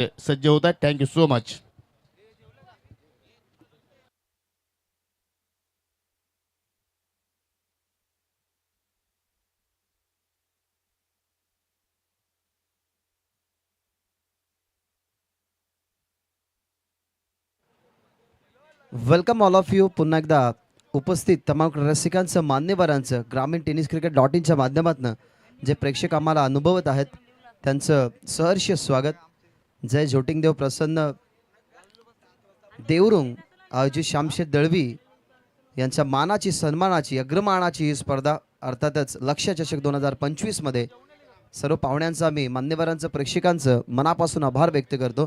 सज्ज होत आहेत. Thank you so much. Welcome all of you. पुन्हा एकदा उपस्थित तमाम रसिकांचं मान्यवरांचं ग्रामीण टेनिस क्रिकेट .inच्या माध्यमातून जे प्रेक्षक आम्हाला अनुभवत आहेत त्यांचं सहर्ष स्वागत. जय झोटिंगदेव प्रसन्न देवरुंग आयोजित श्यामशेठ दळवी यांच्या मानाची सन्मानाची अग्रमानाची ही स्पर्धा अर्थातच लक्ष्य चषक 2025 मध्ये सर्व पाहुण्यांचा मी मान्यवरांचं प्रेक्षकांचं मनापासून आभार व्यक्त करतो.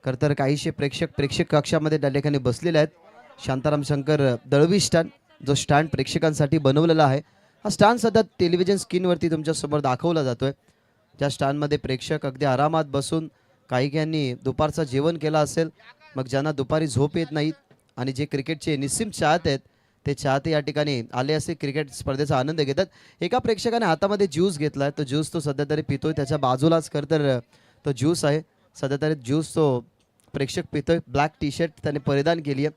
तर काहीशे प्रेक्षक कक्षामध्ये त्या ठिकाणी बसलेले आहेत. शांताराम शंकर दळवी स्टँड जो स्टँड प्रेक्षकांसाठी बनवलेला आहे, हा स्टँड सध्या टेलिव्हिजन स्क्रीनवरती तुमच्यासमोर दाखवला जातोय. ज्या स्टँडमध्ये प्रेक्षक अगदी आरामात बसून काही दुपारचं जेवण केलं असेल, मग ज्यांना दुपारी झोप येत नाहीत आणि जे क्रिकेटचे निस्सीम चाहते आहेत ते चाहते या ठिकाणी आले असे क्रिकेट स्पर्धेचा आनंद घेतात. एका प्रेक्षकाने हातामध्ये ज्यूस घेतलाय, तो ज्यूस तो सध्या तरी पितोय. त्याच्या बाजूलाच तर तो ज्यूस आहे. सध्या तरी ज्यूस तो प्रेक्षक पितोय. ब्लॅक टी शर्ट त्याने परिधान केली आहे.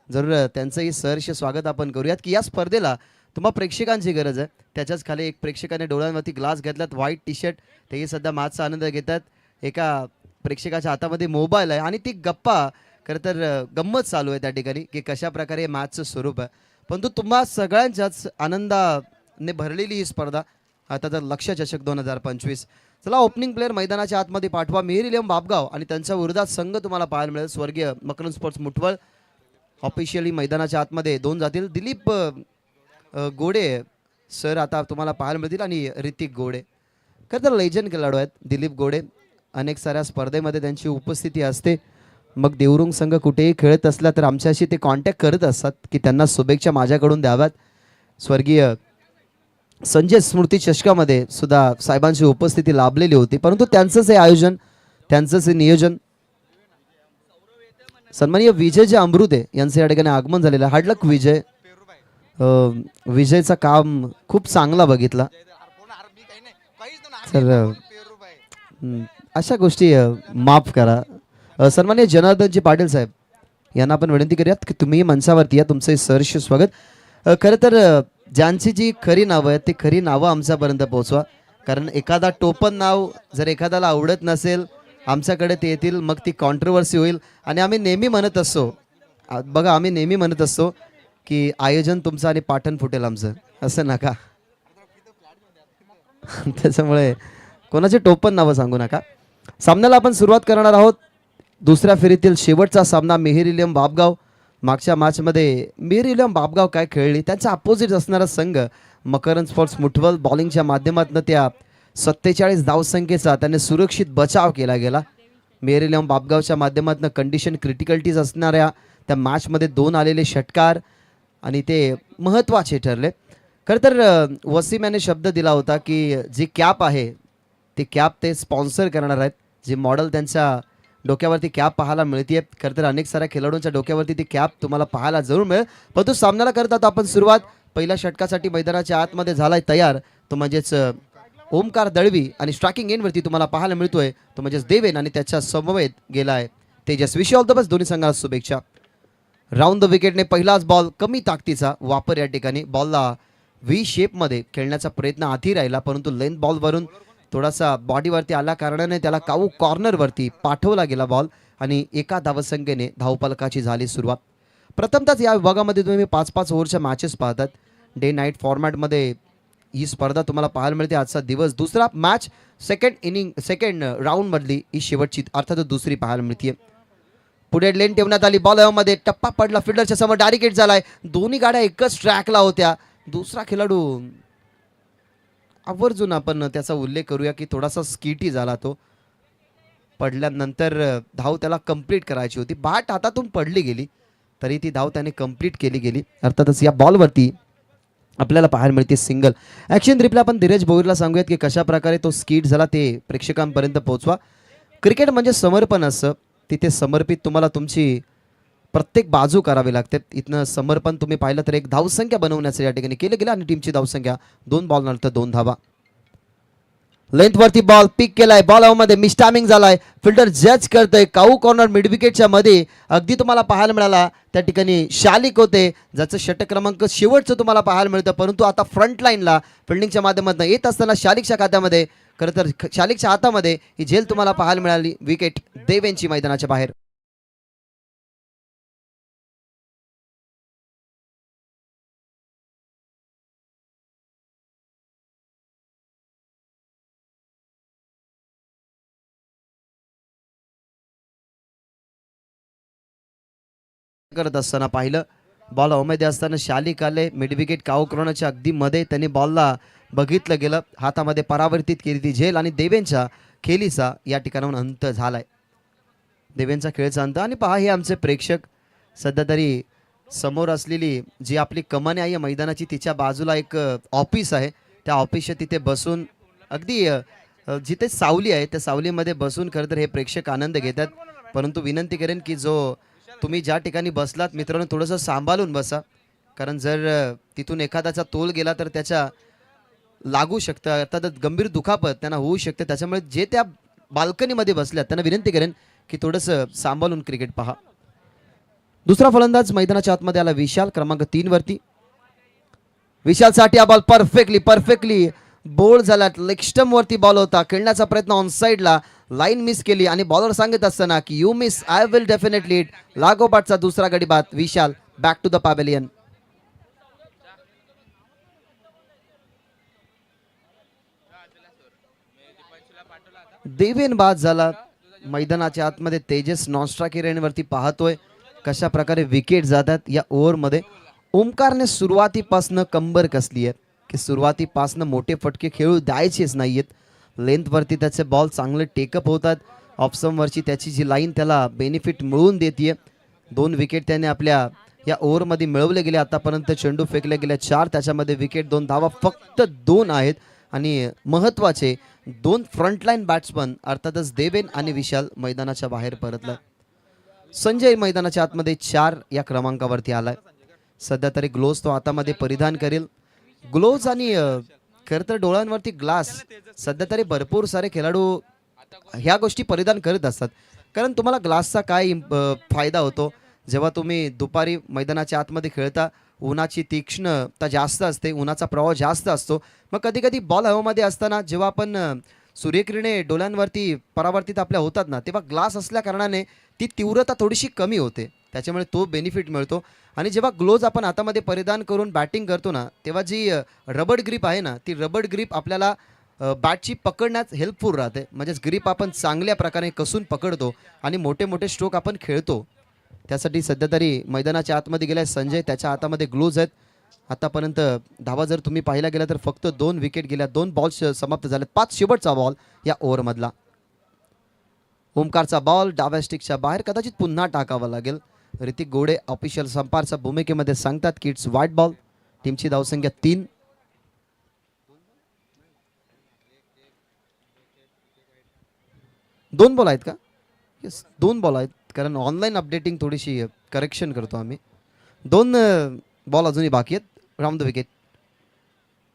जरूर त्यांचंही सहर्ष स्वागत आपण करूयात की या स्पर्धेला तुम्हा प्रेक्षकांची गरज आहे. त्याच्याच खाली एक प्रेक्षकाने डोळ्यांवरती ग्लास घेतलात, व्हाईट टी शर्ट, तेही सध्या मॅचचा आनंद घेतात. एका प्रेक्षकाच्या हातामध्ये मोबाईल आहे आणि ती गप्पा तर गंमत चालू आहे त्या ठिकाणी की कशा प्रकारे मॅचचं स्वरूप आहे. परंतु तुम्हा सगळ्यांच्याच आनंदाने भरलेली ही स्पर्धा आता तर लक्ष्य चषक 2025. चला, ओपनिंग प्लेअर मैदानाच्या आतमध्ये पाठवा. मेहर इलेम बापगाव आणि त्यांच्या विरोधात संघ तुम्हाला पाहायला मिळेल. स्वर्गीय मकरंद स्पोर्ट्स मुठवळ ऑफिशियली मैदानाच्या आतमध्ये 2 जातील. दिलीप गोडे सर आता तुम्हाला पाहायला मिळतील आणि ऋतिक गोडे तर लेजंड खेळाडू आहेत. दिलीप गोडे अनेक साऱ्या स्पर्धेमध्ये त्यांची उपस्थिती असते. मग देवरुंग संघ कुठेही खेळत असला तर आमच्याशी ते कॉन्टॅक्ट करत असतात की त्यांना शुभेच्छा माझ्याकडून द्याव्यात. स्वर्गीय संजय स्मृती चषकामध्ये सुद्धा साहेबांची उपस्थिती लाभलेली होती. परंतु त्यांचंच हे आयोजन, त्यांचंच हे नियोजन सन्माननीय विजय जे अमृते यांचं या ठिकाणी आगमन झालेलं आहे. हार्डलक विजय. विजयचं काम खूप चांगला बघितला. तर अशा गोष्टी माफ करा. सन्माननीय जनार्दनजी पाटील साहेब यांना आपण विनंती करूयात की तुम्ही मंचावरती या. तुमचं सहर्ष स्वागत. खरं तर ज्यांची जी खरी नावं आहेत ती खरी नावं आमच्यापर्यंत पोहोचवा. कारण एखादा टोपण नाव जर एखाद्याला आवडत नसेल आमच्याकडे ते येतील, मग ती कॉन्ट्रोवर्सी होईल. आणि आम्ही नेहमी म्हणत असतो बघा, आम्ही नेहमी म्हणत असतो की आयोजन तुमचं आणि पाठण फुटेल आमचं, असं नका. त्याच्यामुळे कोणाचे टोपण नावं सांगू नका. सामन्याला आपण सुरुवात करणार आहोत. दुसऱ्या फेरीतील शेवटचा सामना मेहर इलेम बापगाव. मागच्या मॅचमध्ये मेहर इलेम बापगाव काय खेळली, त्यांचा अपोजिट असणारा संघ मकरंद स्पोर्ट्स मुठवल बॉलिंगच्या माध्यमातून त्या 47 धावसंख्येचा त्याने सुरक्षित बचाव केला गेला. मेहर इलेम बापगावच्या माध्यमातून कंडिशन क्रिटिकलिटीज असणाऱ्या त्या मॅचमध्ये 2 आलेले षटकार आणि ते महत्त्वाचे ठरले. खरं तर वसीम याने शब्द दिला होता की जी कॅप आहे ती कॅप ते स्पॉन्सर करणार आहेत. जे मॉडेल त्यांच्या डोक्यावरती कॅप पाहायला मिळते. खरं तर अनेक साऱ्या खेळाडूंच्या डोक्यावरती ती कॅप तुम्हाला पाहायला जरूर मिळेल. परंतु सामन्याला करतात आपण सुरुवात. पहिल्या षटकासाठी मैदानाच्या आतमध्ये झालाय तयार तो म्हणजेच ओमकार दळवी आणि स्ट्रायकिंग एंडवरती तुम्हाला पाहायला मिळतोय तो म्हणजेच देवेन आणि त्याच्या समवेत गेलाय Tejas. Wish all the best दोन्ही संघाला शुभेच्छा. राऊंड द विकेटने पहिलाच बॉल कमी ताकदीचा वापर या ठिकाणी. बॉलला व्ही शेपमध्ये खेळण्याचा प्रयत्न आधी राहिला, परंतु लेंथ बॉलवरून थोडासा बॉडीवरती आल्या कारणाने त्याला काऊ कॉर्नरवरती पाठवला गेला बॉल आणि एका धावसंख्येने धावफलकाची झाली सुरुवात. प्रथमतच या विभागामध्ये तुम्ही 5-5 ओव्हरच्या मॅचेस पाहतात. डे नाईट फॉर्मॅटमध्ये ही स्पर्धा तुम्हाला पाहायला मिळते. आजचा दिवस दुसरा मॅच सेकंड राऊंडमधली ही शेवटची अर्थात दुसरी पाहायला मिळते. पुढे लेन ठेवण्यात आली. बॉल मध्ये टप्पा पडला, फिल्डरच्या समोर डायरेक्ट हिट झालाय. दोन्ही गाड्या एकच ट्रॅकला होत्या. दुसरा खेळाडू आवर्जून आपण त्याचा उल्लेख करूया की थोडासा स्किटी झाला. तो पडल्यानंतर धाव त्याला कंप्लीट करायची होती. बॅट हातातून पडली गेली तरी ती धाव त्याने कंप्लीट केली गेली. अर्थातच या बॉलवरती आपल्याला पाहायला मिळते सिंगल. ॲक्शन रिप्ले आपण धीरज भोईरला सांगूयात की कशा प्रकारे तो स्किट झाला ते प्रेक्षकांपर्यंत पोहोचवा. क्रिकेट म्हणजे समर्पण असतं. तिथे समर्पित तुम्हाला तुमची प्रत्येक बाजू करावी लागते. इथनं समर्पण तुम्ही पाहिलं तर एक धावसंख्या बनवण्याचं या ठिकाणी केलं गेलं आणि टीमची धावसंख्या 2 बॉलनंतर 2 धावा. लेंथ वरती बॉल पिक केलाय, बॉल मध्ये मिसटायमिंग झालाय, फिल्डर जज करतोय. काऊ कॉर्नर मिड विकेटच्या मध्ये अगदी तुम्हाला पाहायला मिळाला त्या ठिकाणी शालिक होते, ज्याचं षटक क्रमांक शेवटचं तुम्हाला पाहायला मिळतं. परंतु आता फ्रंट लाईनला फिल्डिंगच्या माध्यमातून येत असताना शालिकच्या खात्यामध्ये खरं तर शालिकच्या हातामध्ये ही झेल तुम्हाला पाहायला मिळाली. विकेट देवेंची मैदानाच्या बाहेर. करत असताना पाहिलं, बॉल हवेमध्ये असताना शालिक आले, मिड विकेट काऊ कॉर्नरच्या अगदी मध्ये त्यांनी बॉलला बघितलं गेलं, हातामध्ये परावर्तित केली ती झेल आणि देवेंच्या खेळीचा या ठिकाणाहून अंत झालाय. देवेंचा खेळचा अंत. आणि पहा, हे आमचे प्रेक्षक सध्या तरी समोर असलेली जी आपली कमानी आहे मैदानाची, तिच्या बाजूला एक ऑफिस आहे, त्या ऑफिसच्या तिथे बसून अगदी जिथे सावली आहे त्या सावलीमध्ये बसून खरं तर हे प्रेक्षक आनंद घेतात. परंतु विनंती करेन की जो तुम्ही ज्या ठिकाणी बसलात मित्रांनो, थोडंसं सांभाळून बसा, कारण जर तिथून एखाद्याचा तोल गेला तर त्याच्या लागू शकतं, अर्थातच गंभीर दुखापत त्यांना होऊ शकते. त्याच्यामुळे जे त्या बाल्कनीमध्ये बसल्यात त्यांना विनंती करेन की थोडंसं सांभाळून क्रिकेट पहा. दुसरा फलंदाज मैदानाच्या आतमध्ये आला विशाल, क्रमांक 3 वरती. विशालसाठी हा बॉल परफेक्टली बोल्ड झाला. लेग स्टंप वरती बॉल होता, खेळण्याचा प्रयत्न ऑन साइडला, लाईन मिस केली आणि बॉलर सांगत असताना की you miss I will definitely hit. लागोपाठचा दुसरा गडी बाद. Vishal back to the pavilion. Deven बाद झाला. मैदानाच्या आतमध्ये तेजस नॉनस्ट्रायकर रेंजवरती पाहतोय कशा प्रकारे विकेट जातात या ओव्हरमध्ये. ओमकारने सुरुवातीपासनं कंबर कसली आहे की सुरुवातीपासनं मोठे फटके खेळू द्यायचेच नाहीयेत. लेंथवरती त्याचे बॉल चांगले टेकअप होतात. ऑफसमवरची त्याची जी लाईन त्याला बेनिफिट मिळवून देते. 2 विकेट त्याने आपल्या या ओव्हरमध्ये मिळवले गेले. आतापर्यंत चेंडू फेकले गेले 4, त्याच्यामध्ये विकेट 2, धावा फक्त 2 आहेत. आणि महत्त्वाचे 2 फ्रंटलाईन बॅट्समन अर्थातच देवेन आणि विशाल मैदानाच्या बाहेर परतला. संजय मैदानाच्या आतमध्ये 4 या क्रमांकावरती आलाय. सध्या तरी ग्लोव्ज तो हातामध्ये परिधान करेल. ग्लोव्ज आणि खरं तर डोळ्यांवरती ग्लास सध्या तरी भरपूर सारे खेळाडू ह्या गोष्टी परिधान करत असतात. कारण तुम्हाला ग्लासचा काय फायदा होतो, जेव्हा तुम्ही दुपारी मैदानाच्या आतमध्ये खेळता, उन्हाची तीक्ष्णता जास्त असते, उन्हाचा प्रवाह जास्त असतो. मग कधी कधी बॉल हवेमध्ये असताना जेव्हा आपण सूर्यकिरणे डोळ्यांवरती परावर्तित आपल्या होतात ना, तेव्हा ग्लास असल्या कारणाने ती तीव्रता थोडीशी कमी होते, त्याच्यामुळे तो बेनिफिट मिळतो. आणि जेव्हा ग्लोव्ज आपण हातामध्ये परिधान करून बॅटिंग करतो ना, तेव्हा जी रबड ग्रीप आहे ना, ती रबड ग्रीप आपल्याला बॅटची पकडण्यास हेल्पफुल राहते. म्हणजेच ग्रीप आपण चांगल्या प्रकारे कसून पकडतो आणि मोठे मोठे स्ट्रोक आपण खेळतो. त्यासाठी सध्या तरी मैदानाच्या आतमध्ये गेलाय संजय, त्याच्या हातामध्ये ग्लोव्ज आहेत. आतापर्यंत धावा जर तुम्ही पाहिला गेला तर फक्त 2 विकेट गेल्या, 2 बॉल्स समाप्त झाले. 5 शेवटचा बॉल या ओव्हरमधला. ओमकारचा बॉल डाव्या स्टिकच्या बाहेर, कदाचित पुन्हा टाकावा लागेल. ऋतिक गोडे ऑफिशियल संपारच्या भूमिकेमध्ये सांगतात की इट्स व्हाईट बॉल. टीमची धावसंख्या 3. दोन बॉल आहेत का? येस, 2 बॉल आहेत, कारण ऑनलाईन अपडेटिंग थोडीशी करेक्शन करतो आम्ही. 2 बॉल अजूनही बाकी आहेत. Round the wicket.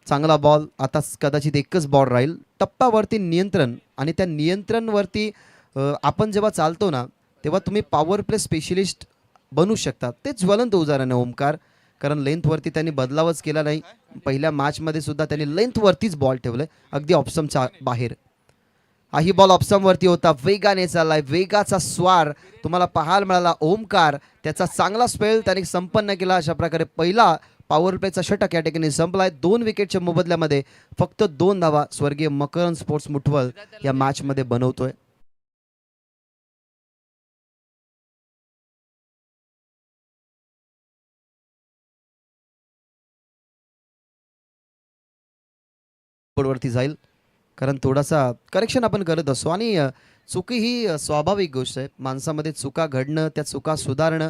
चांगला बॉल. आता कदाचित एकच बॉल राहील. टप्प्यावरती नियंत्रण, आणि त्या नियंत्रणवरती आपण जेव्हा चालतो ना, तेव्हा तुम्ही पॉवर प्ले स्पेशलिस्ट बनू शकता. ते ज्वलंत उदाहरण आहे ओमकार, कारण लेंथवरती त्यांनी बदलावच केला नाही. पहिल्या मॅचमध्ये सुद्धा त्यांनी लेंथवरतीच बॉल ठेवलाय, अगदी ऑप्शनच्या बाहेर. ही बॉल ऑप्शनवरती होता, वेगाने चाललाय, वेगाचा स्वार तुम्हाला पाहायला मिळाला. ओमकार त्याचा चांगला स्पेल त्याने संपन्न केला. अशा प्रकारे पहिला पॉवर प्लेचा षटक या ठिकाणी संपलाय. 2 विकेटच्या मोबदल्यामध्ये फक्त 2 धावा स्वर्गीय मकरन स्पोर्ट्स मुठवल या मॅचमध्ये बनवतोय. बोर्डवरती जाईल, कारण थोडासा करेक्शन आपण करत असतो. आणि चुकी ही स्वाभाविक गोष्ट आहे. माणसामध्ये चुका घडणं, त्या चुका सुधारणं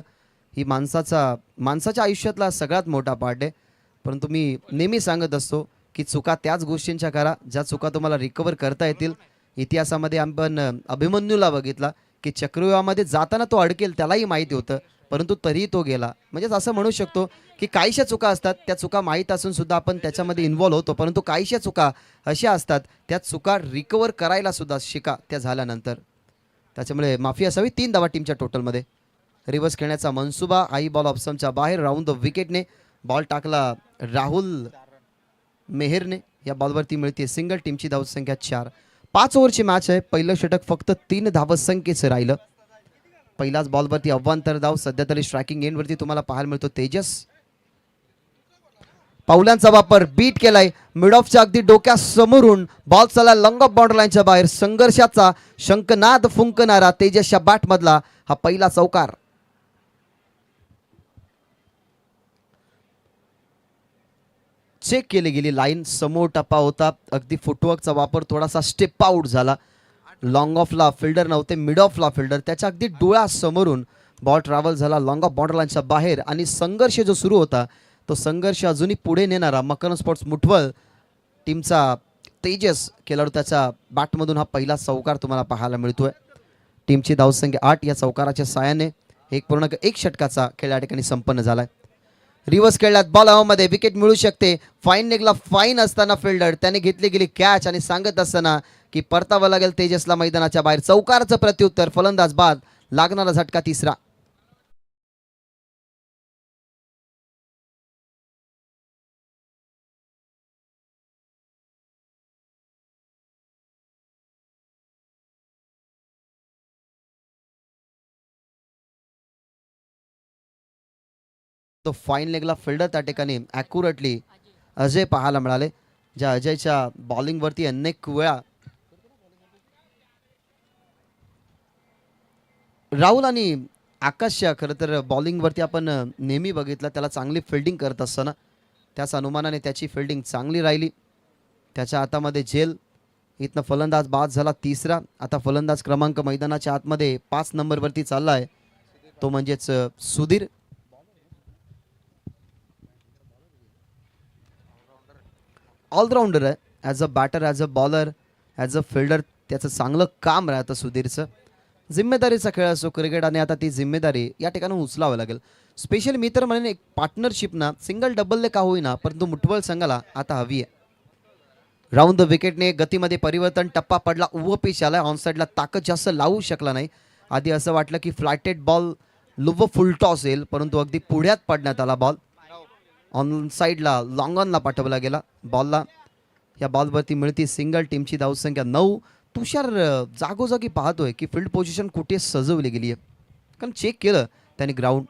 ही माणसाच्या आयुष्यातला सगळ्यात मोठा पार्ट आहे. परंतु मी नेहमी सांगत असतो की चुका त्याच गोष्टींच्या करा ज्या चुका तुम्हाला रिकवर करता येतील. इतिहासामध्ये आपण अभिमन्यूला बघितला की चक्रव्यूहामध्ये जाताना तो अडकेल, त्यालाही माहिती होतं, परंतु तरीही तो गेला. म्हणजेच असं म्हणू शकतो की काहीशा चुका असतात, त्या चुका माहीत असून सुद्धा आपण त्याच्यामध्ये इन्व्हॉल्व होतो, परंतु काहीशा चुका अशा असतात त्या चुका रिकवर करायला सुद्धा शिका त्या झाल्यानंतर. त्याच्यामुळे माफी असावी. 3 धावा टीमच्या टोटलमध्ये. रिव्हर्स खेळण्याचा मनसुबा, आई बॉल ऑप्शनच्या बाहेर, राऊंड द विकेटने बॉल टाकला राहुल मेहरने. या बॉलवरती मिळते सिंगल. टीमची धावसंख्या 4. 5 ओव्हरची मॅच आहे. पहिलं षटक फक्त 3 धावसंख्येचं राहिलं. पहिल्याच बॉलवरती अव्वांतर धाव. सध्या तरी स्ट्रायकिंग एंडवरती तुम्हाला पाहायला मिळतो तेजस. पावलांचा वापर, बीट केलाय मिड ऑफच्या अगदी डोक्यासमोरून. बॉल चालला लॉंग ऑफ बाउंड्री लाईनच्या बाहेर. संघर्षाचा शंखनाद फुंकणारा तेजसच्या बॅट मधला हा पहिला चौकार. चेक केली गेली लाईन. समोर टप्पा होता. अगदी फुटवर्कचा वापर, थोडासा स्टेप आउट झाला. लॉंग ऑफला फिल्डर नव्हते, मिड ऑफला फिल्डर. त्याच्या अगदी डोळ्यासमोरून बॉल ट्रॅव्हल झाला लॉंग ऑफ बाउंड्री लाईनच्या बाहेर. आणि संघर्ष जो सुरू होता तो संघर्ष अजूनही पुढे नेणारा मकरंद स्पोर्ट्स मुठवल टीमचा तेजस खेळाडू, त्याच्या बॅटमधून हा पहिला चौकार तुम्हाला पाहायला मिळतोय. टीमची धावसंख्या 8. या चौकाराच्या साहाय्याने 1.1 षटकाचा खेळ या ठिकाणी संपन्न झालाय. रिव्हर्स खेळल्यात बॉल हवामध्ये, विकेट मिळू शकते. फाईन लेगला फाईन असताना फिल्डर त्याने घेतली गेली कॅच आणि सांगत असताना की परतावं लागेल तेजसला मैदानाच्या बाहेर. चौकाराचं प्रत्युत्तर, फलंदाज बाद, लागणारा झटका 3रा. तो फाईन लेगला फिल्डर त्या ठिकाणी ॲक्युरेटली अजय पाहायला मिळाले. ज्या अजयच्या बॉलिंगवरती अनेक वेळा राहुल आणि आकाशच्या खरं तर बॉलिंगवरती आपण नेहमी बघितलं त्याला चांगली फिल्डिंग करत असताना, त्याच अनुमानाने त्याची फिल्डिंग चांगली राहिली. त्याच्या हातामध्ये झेल. इथनं फलंदाज बाद झाला 3रा. आता फलंदाज क्रमांक मैदानाच्या आतमध्ये 5 नंबरवरती चालला आहे, तो म्हणजेच सुधीर. ऑलराऊंडर आहे. As a batter, as a bowler, as a fielder त्याचं चांगलं काम राहतं सुधीरचं. जिम्मेदारीचा खेळ असो क्रिकेट, आणि आता ती जिम्मेदारी या ठिकाणी उचलावं लागेल. स्पेशल मी तर म्हणेन एक पार्टनरशिप ना, सिंगल डबलने का होईना, परंतु मुठवल संघाला आता हवी आहे. राऊंड द विकेटने गतीमध्ये परिवर्तन, टप्पा पडला, उभं पिच आला. ऑन साईडला ताकद जास्त लावू शकला नाही. आधी असं वाटलं की फ्लायटेड बॉल लुव फुल टॉस येईल, परंतु अगदी पुढ्यात पडण्यात आला बॉल. ऑन साईडला लॉंग ऑनला पाठवला गेला बॉलला. या बॉलवरती मिळती सिंगल. टीमची धावसंख्या 9. तुषार जागोजागी पाहतोय की फील्ड पोझिशन कुठे सजवली गेली आहे, कारण चेक केलं त्याने ग्राउंड.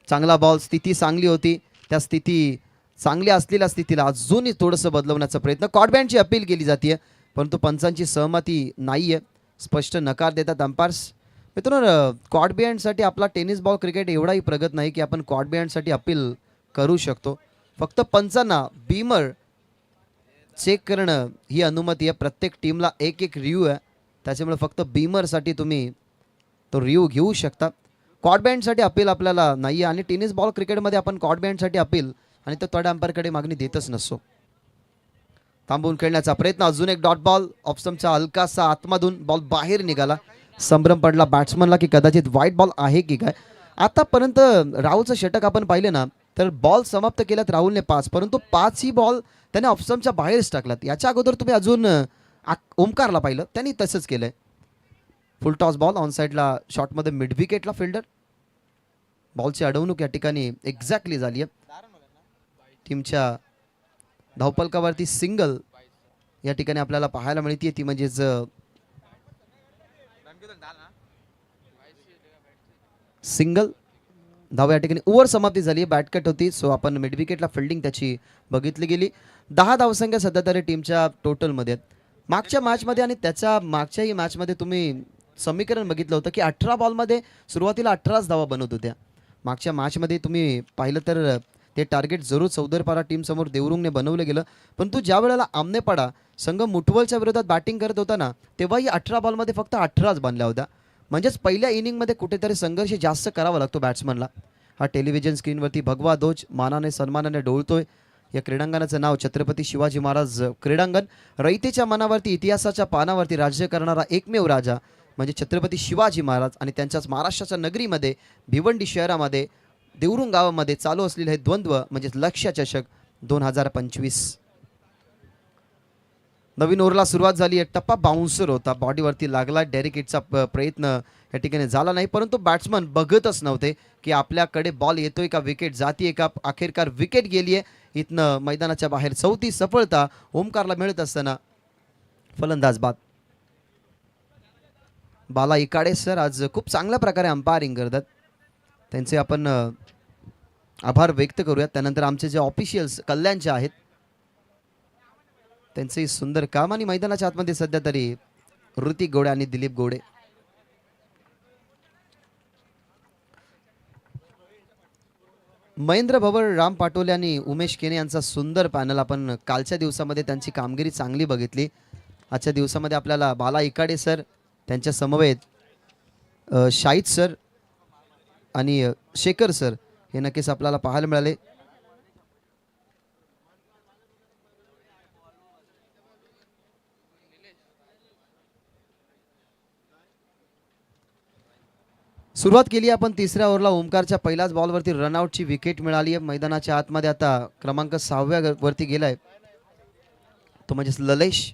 चांगला बॉल, स्थिती चांगली होती. त्या स्थिती चांगली असलेल्या स्थितीला अजूनही थोडंसं बदलवण्याचा प्रयत्न. कॉडबँडची अपील केली जाते, परंतु पंचांची सहमती नाही आहे. स्पष्ट नकार देतात अंपायर्स. मित्रांनो, कॉडबँडसाठी आपला टेनिस बॉल क्रिकेट एवढाही प्रगत नाही की आपण कॉडबँडसाठी अपील करू शकतो. फक्त पंचांना बीमर चेक करणं ही अनुमती आहे. प्रत्येक टीमला एक रिव्ह्यू आहे, त्याच्यामुळे फक्त बीमरसाठी तुम्ही तो रिव्ह्यू घेऊ शकता. कॉडबँडसाठी अपील आपल्याला नाही आहे. आणि टेनिस बॉल क्रिकेटमध्ये आपण कॉडबँडसाठी अपील आणि तो थर्ड अंपायरकडे मागणी देतच नसतो. थांबवून खेळण्याचा प्रयत्न. अजून एक डॉट बॉल. ऑप्शनचा हलकासा आतमधून बॉल बाहेर निघाला. संभ्रम पडला बॅट्समनला की कदाचित व्हाईट बॉल आहे की काय. आतापर्यंत राहुलचं षटक आपण पाहिले ना, तर बॉल समाप्त केल्यात राहुलने 5, परंतु 5ही बॉल त्याने ऑप्शनच्या बाहेरच टाकलात. याच्या अगोदर तुम्ही अजून ओमकारला पाहिलं, त्यांनी तसंच केलंय. फुल टॉस बॉल ऑन साईडला शॉटमध्ये मिड विकेटला फिल्डर. बॉलची अडवणूक या ठिकाणी एक्झॅक्टली झाली आहे. टीमच्या धावपलकावरती सिंगल या ठिकाणी आपल्याला पाहायला मिळते, ती म्हणजेच सिंगल धाव. या ठिकाणी ओव्हर समाप्ती झाली, बॅटकट होती, सो आपण मिड विकेटला फिल्डिंग त्याची बघितली गेली. 10 धावसंख्या सध्या तरी टीमच्या टोटलमध्ये. मागच्या मॅचमध्ये आणि त्याच्या मागच्याही मॅचमध्ये तुम्ही समीकरण बघितलं होतं की 18 बॉलमध्ये सुरुवातीला 18च धावा बनवत होत्या. मागच्या मॅचमध्ये तुम्ही पाहिलं तर ते टार्गेट जरूर चौदरपारा टीमसमोर देवरुंगने बनवलं गेलं, परंतु ज्या वेळेला आमनेपाडा संघ मुठवलच्या विरोधात बॅटिंग करत होता ना, तेव्हाही 18 बॉलमध्ये फक्त 18च बनल्या होत्या. म्हणजेच पहिल्या इनिंगमध्ये कुठेतरी संघर्ष जास्त करावा लागतो बॅट्समनला. हा टेलिव्हिजन स्क्रीनवरती भगवा ध्वज मानाने सन्मानाने डोळतोय. या क्रीडांगणाचं नाव छत्रपती शिवाजी महाराज क्रीडांगण. रयतेच्या मनावरती इतिहासाच्या पानावरती राज्य करणारा एकमेव राजा म्हणजे छत्रपती शिवाजी महाराज आणि त्यांच्याच महाराष्ट्राच्या नगरीमध्ये भिवंडी शहरामध्ये देवरुंग गावामध्ये चालू असलेले हे द्वंद्व म्हणजे लक्ष्य चषक 2025. नवीन ओव्हरला सुरुवात झाली. एक टप्पा बाउन्सर होता, बॉडीवरती लागला. डेरिक हिटचा प्रयत्न या ठिकाणी झाला नाही, परंतु बॅट्समन बघतच नव्हते की आपल्याकडे बॉल येतोय का, विकेट जातीये का. अखेरकार विकेट गेली आहे. इथनं मैदानाच्या बाहेर चौथी सफलता ओमकारला मिळत असताना फलंदाज बाद. बाला इकाडे सर आज खूप चांगल्या प्रकारे अंपायरिंग करतात, त्यांचे आपण आभार व्यक्त करूयात. त्यानंतर आमचे जे ऑफिशियल्स कल्याणचे आहेत त्यांचे सुंदर काम. आणि मैदानाच्या आतमध्ये सध्या तरी ऋतिक गोडे आणि दिलीप गोडे. महेंद्र भवर, राम पाटोले आणि उमेश केने यांचा सुंदर पॅनल. आपण कालच्या दिवसामध्ये त्यांची कामगिरी चांगली बघितली. आजच्या दिवसामध्ये आपल्याला बाला इकाडे सर, त्यांच्या समवेत शाहिद सर आणि शेखर सर हे नक्कीच आपल्याला पाहायला मिळाले. सुरुवात केली आपण तिसऱ्या ओव्हरला. ओमकारच्या पहिल्याच बॉलवरती रनआउटची विकेट मिळाली आहे. मैदानाच्या आतमध्ये आता क्रमांक 6व्या वरती गेलाय तो म्हणजेच ललेश.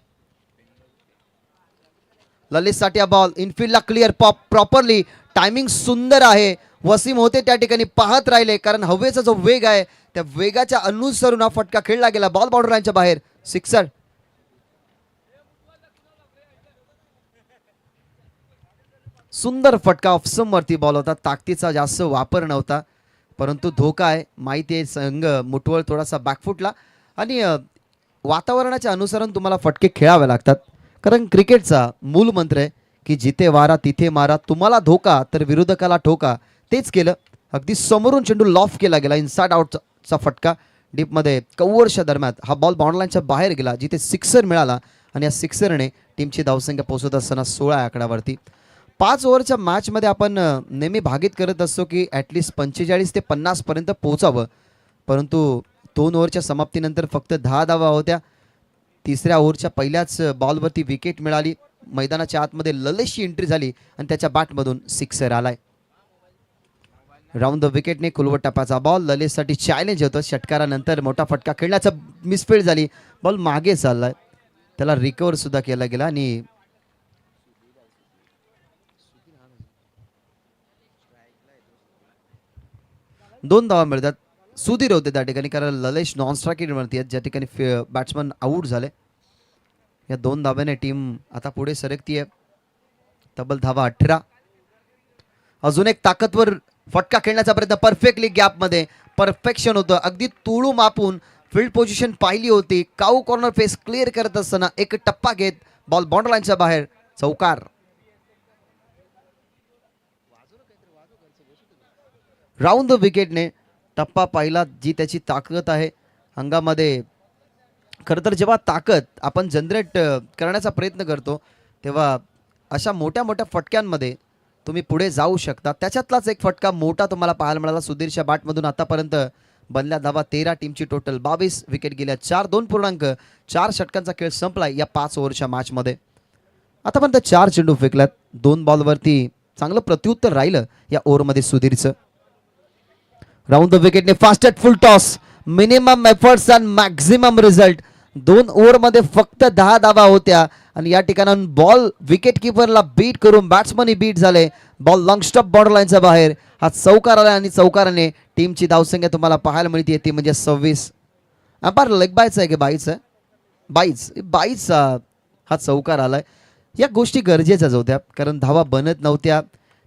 ललितसाठी हा बॉल इनफिल्डला क्लिअर प्रॉपरली. टायमिंग सुंदर आहे. वसीम होते त्या ठिकाणी पाहत राहिले, कारण हवेचा जो वेग आहे त्या वेगाच्या अनुसरून हा फटका खेळला गेला. बॉल बाउंड्री लाईनच्या बाहेर. सिक्सर. सुंदर फटका. ऑफसम वरती बॉल होता. ताकदीचा जास्त वापर नव्हता, परंतु धोका आहे. माहिती आहे संघ मुठवळ थोडासा बॅकफुटला. आणि वातावरणाच्या अनुसारून तुम्हाला फटके खेळावे लागतात, कारण क्रिकेटचा मूल मंत्र आहे की जिथे वारा तिथे मारा. तुम्हाला धोका तर विरोधकाला ठोका. तेच केलं. अगदी समोरून चेंडू लॉफ केला गेला. इनसाइड आउटचा फटका डीपमध्ये कव्हरच्या दरम्यान हा बॉल बाउंड्रीलाईनच्या बाहेर गेला, जिथे सिक्सर मिळाला. आणि या सिक्सरने टीमची धावसंख्या पोहोचत असताना 16 आकड्यावरती. 5 ओव्हरच्या मॅचमध्ये आपण नेहमी भागीत करत असतो की ॲटलिस्ट 45 ते 50 पर्यंत पोहोचावं, परंतु 2 ओव्हरच्या समाप्तीनंतर फक्त 10 धावा होत्या. तिसऱ्या ओव्हरच्या पहिल्याच बॉलवरती विकेट मिळाली. मैदानाच्या आतमध्ये ललेशची एंट्री झाली आणि त्याच्या बॅटमधून सिक्सर आलाय. राऊंड द विकेटने कुलवट टप्प्याचा बॉल. ललेशसाठी चॅलेंज होतं. षटकारानंतर मोठा फटका खेळण्याचा मिसफील्ड झाली. बॉल मागे चाललाय, त्याला रिकवर सुद्धा केला गेला आणि दोन धावा मिळतात. सुधीर होते त्या ठिकाणी, कारण ललेश नॉन स्ट्रायकिंगवरती आहेत, ज्या ठिकाणी बॅट्समन आऊट झाले. या 2 धाव्याने टीम आता पुढे सरकतीये. तब्बल धावा 18. अजून एक ताकदवर फटका खेळण्याचा प्रयत्न. परफेक्टली गॅपमध्ये परफेक्शन होतं. अगदी तुळू मापून फील्ड पोझिशन पाहिली होती. काऊ कॉर्नर फेस क्लिअर करत असताना एक टप्पा घेत बॉल बाउंड्री लाईनच्या बाहेर. चौकार. राऊंड द विकेटने टप्पा पाहिला. जी त्याची ताकद आहे अंगामध्ये. खरं तर जेव्हा ताकद आपण जनरेट करण्याचा प्रयत्न करतो तेव्हा अशा मोठ्या मोठ्या फटक्यांमध्ये तुम्ही पुढे जाऊ शकता. त्याच्यातलाच एक फटका मोठा तुम्हाला पाहायला मिळाला. सुधीरच्या बॅटमधून आतापर्यंत बनल्या धावा 13. टीमची टोटल 22. विकेट गेल्या 4. 2.4 षटकांचा खेळ संपलाय या 5 ओव्हरच्या मॅचमध्ये. आतापर्यंत 4 चेंडू फेकल्यात. 2 बॉलवरती चांगलं प्रत्युत्तर राहिलं या ओव्हरमध्ये सुधीरचं. राऊंड द विकेटने fastest full toss. Minimum efforts and maximum result. 2 ओव्हरमध्ये फक्त 10 धावा होत्या आणि या ठिकाणाहून बॉल विकेट किपरला बीट करून बॅट्समनही बीट झाले. बॉल लॉंग स्टॉप बॉर्डर लाईनच्या बाहेर. हा चौकार आला आणि चौकाराने टीमची धावसंख्या तुम्हाला पाहायला मिळते ती म्हणजे 26. अंपायर लेग बायचा आहे की बाईच आहे? बाईच हा चौकार आलाय. या गोष्टी गरजेच्याच होत्या, कारण धावा बनत नव्हत्या.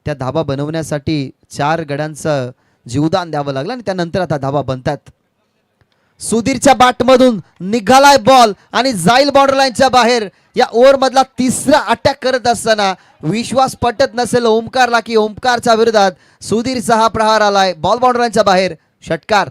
त्या धावा बनवण्यासाठी 4 गड्यांचं जीवदान द्यावं लागलं आणि त्यानंतर आता धावा बनतात. सुधीरच्या बॅटमधून निघालाय बॉल आणि जाईल बाउंड्री लाईनच्या बाहेर. या ओव्हर मधला तिसरा अटॅक करत असताना विश्वास पटत नसेल ओमकारला की ओमकारच्या विरोधात सुधीरचा हा प्रहार आलाय. बॉल बाउंड्री लाईनच्या बाहेर. षटकार.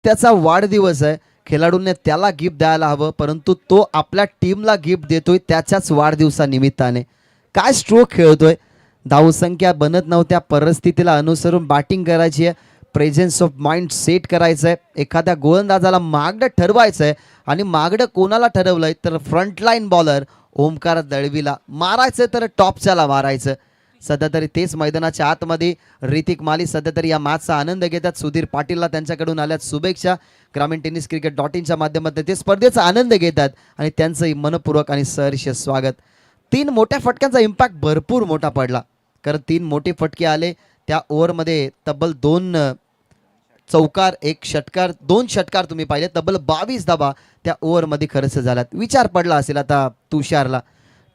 त्याचा वाढदिवस आहे. खेळाडूंनी त्याला गिफ्ट द्यायला हवं, परंतु तो आपल्या टीमला गिफ्ट देतोय त्याच्याच वाढदिवसानिमित्ताने. काय स्ट्रोक खेळतोय, धावसंख्या बनत नव्हत्या, परिस्थितीला अनुसरून बॅटिंग करायची आहे, प्रेझेन्स ऑफ माइंड सेट करायचं आहे, एखाद्या गोलंदाजाला मागडं ठरवायचं आहे आणि मागडं कोणाला ठरवलंय तर फ्रंटलाईन बॉलर ओमकार दळवीला मारायचं तर टॉपच्याला मारायचं. सध्या तरी तेच मैदानाच्या आतमध्ये ऋतिक माली सध्या तरी या मॅचचा आनंद घेतात. सुधीर पाटीलला त्यांच्याकडून आल्यात शुभेच्छा. ग्रामीण टेनिस क्रिकेट .inच्या माध्यमातून ते स्पर्धेचा आनंद घेतात आणि त्यांचंही मनपूर्वक आणि सहर्ष स्वागत. 3 मोठ्या फटक्यांचा इम्पॅक्ट भरपूर मोठा पडला, कारण 3 मोठे फटके आले त्या ओव्हरमध्ये. तब्बल 2 चौकार, 1 षटकार, 2 षटकार तुम्ही पाहिले, तब्बल 22 धावा त्या ओव्हरमध्ये खर्च झाल्यात. विचार पडला असेल आता तुषारला,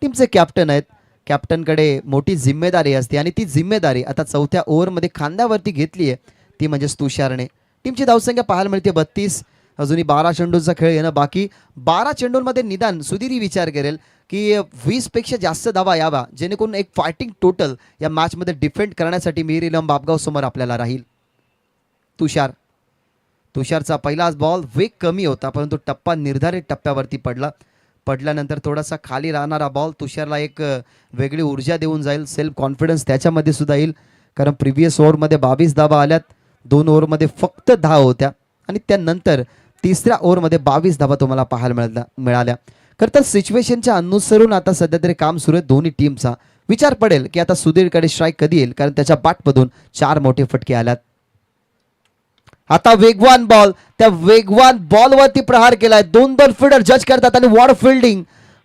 टीमचे कॅप्टन आहेत, कॅप्टनकडे मोठी जिम्मेदारी असते आणि ती जिम्मेदारी आता 4थ्या ओव्हरमध्ये खांद्यावरती घेतली आहे, ती म्हणजेच तुषारने. टीमची धावसंख्या पाहायला मिळते 32. अजूनही 12 चेंडूंचा खेळ येणं बाकी. 12 चेंडूंमध्ये निदान सुधीरही विचार करेल की 20 पेक्षा जास्त धावा यावा, जेणेकरून एक फायटिंग टोटल या मॅचमध्ये डिफेंड करण्यासाठी मिहिर इलम बापगाव समोर आपल्याला राहील. तुषारचा पहिलाच बॉल वेग कमी होता, परंतु टप्पा निर्धारित टप्प्यावरती पडल्यानंतर थोडासा खाली राहणारा बॉल तुषारला एक वेगळी ऊर्जा देऊन जाईल. सेल्फ कॉन्फिडन्स त्याच्यामध्ये सुद्धा येईल, कारण प्रिव्हियस ओव्हरमध्ये 22 धावा आल्यात, 2 ओव्हरमध्ये फक्त 10 होत्या आणि त्यानंतर 3ऱ्या ओव्हरमध्ये 22 धावा तुम्हाला पाहायला मिळाल्या. खरं तर सिच्युएशनच्या अनुसरून आता सध्या तरी काम सुरू आहे दोन्ही टीमचा. विचार पडेल की आता सुधीरकडे स्ट्राईक कधी येईल, कारण त्याच्या बॅटमधून 4 मोठे फटके आल्यात. आता वेगवान बॉल, त्या वेगवान बॉलवरती प्रहार केलाय. 2 फिल्डर जज करतात आणि वॉड फिल्डिंग,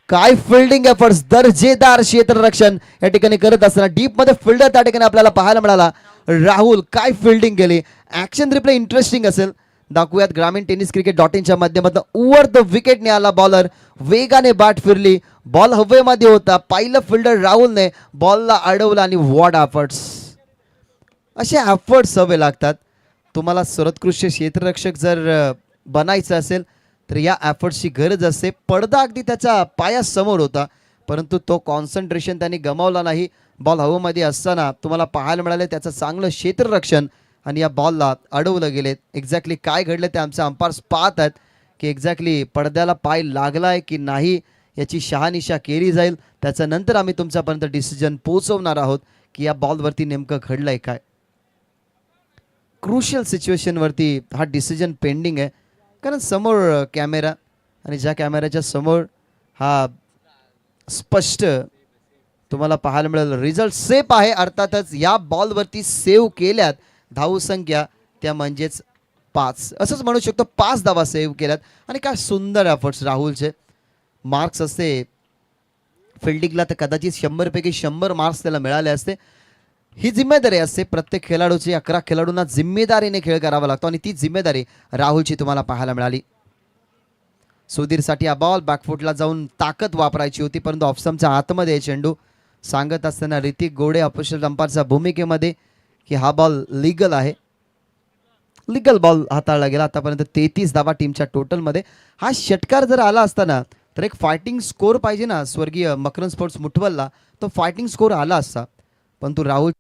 काय फिल्डिंग एफर्ट्स, दर्जेदार क्षेत्ररक्षण या ठिकाणी करत असताना डीप मध्ये फिल्डर त्या ठिकाणी आपल्याला पाहायला मिळाला. राहुल काय फिल्डिंग केली. ऍक्शन रिप्ले इंटरेस्टिंग असेल, दाखवूयात ग्रामीण टेनिस क्रिकेट .inच्या माध्यमातून. ओव्हर द विकेटने आला बॉलर, वेगाने बॅट फिरली, बॉल हवेमध्ये होता, पाहिलं फिल्डर राहुलने बॉलला अडवलं आणि वॉड एफर्ट्स. असे एफर्ट्स हवे लागतात तुम्हाला. सर्वोत्कृष्ट क्षेत्ररक्षक जर बनायचं असेल तर या एफर्ट्सची गरज असते. पडदा अगदी त्याच्या पायासमोर होता, परंतु तो कॉन्सन्ट्रेशन त्यांनी गमावला नाही. बॉल हवेमध्ये असताना तुम्हाला पाहायला मिळाले त्याचं चांगलं क्षेत्ररक्षण आणि या बॉलला अडवलं गेले. एक्झॅक्टली काय घडलं ते आमचे अंपायर्स पाहत आहेत की एक्झॅक्टली पडद्याला पाय लागलाय की नाही याची शहानिशा केली जाईल. त्याच्यानंतर आम्ही तुमच्यापर्यंत डिसिजन पोहोचवणार आहोत की या बॉलवरती नेमकं घडलंय काय. क्रुशियल सिच्युएशनवरती हा डिसिजन पेंडिंग आहे, कारण समोर कॅमेरा आणि ज्या कॅमेऱ्याच्या समोर हा स्पष्ट तुम्हाला पाहायला मिळेल रिझल्ट सेफ आहे. अर्थातच या बॉलवरती सेव्ह केल्यात धावसंख्या त्या म्हणजेच 5, असंच म्हणू शकतो. 5 धावा सेव्ह केल्यात आणि काय सुंदर एफर्ट्स राहुलचे. मार्क्स असते फिल्डिंगला तर कदाचित 100 पैकी 100 मार्क्स त्याला मिळाले असते. ही जिम्मेदारी असते प्रत्येक खेळाडूची. 11 खेळाडूंना जिम्मेदारीने खेळ करावा लागतो आणि ती जिम्मेदारी राहुलची तुम्हाला पाहायला मिळाली. सुधीरसाठी हा बॉल बॅकफुटला जाऊन ताकद वापरायची होती, परंतु ऑफस्टंपच्या आतमध्ये चेंडू. सांगत असताना ऋतिक गोडे ऑफिशियल अंपायरच्या भूमिकेमध्ये की हा बॉल लीगल आहे. लीगल बॉल हाताळला गेला. आतापर्यंत 33 धावा टीमच्या टोटलमध्ये. हा षटकार जर आला असताना तर एक फायटिंग स्कोर पाहिजे ना स्वर्गीय मकरन स्पोर्ट्स मुठवलला, तो फायटिंग स्कोर आला असता, परंतु राहुल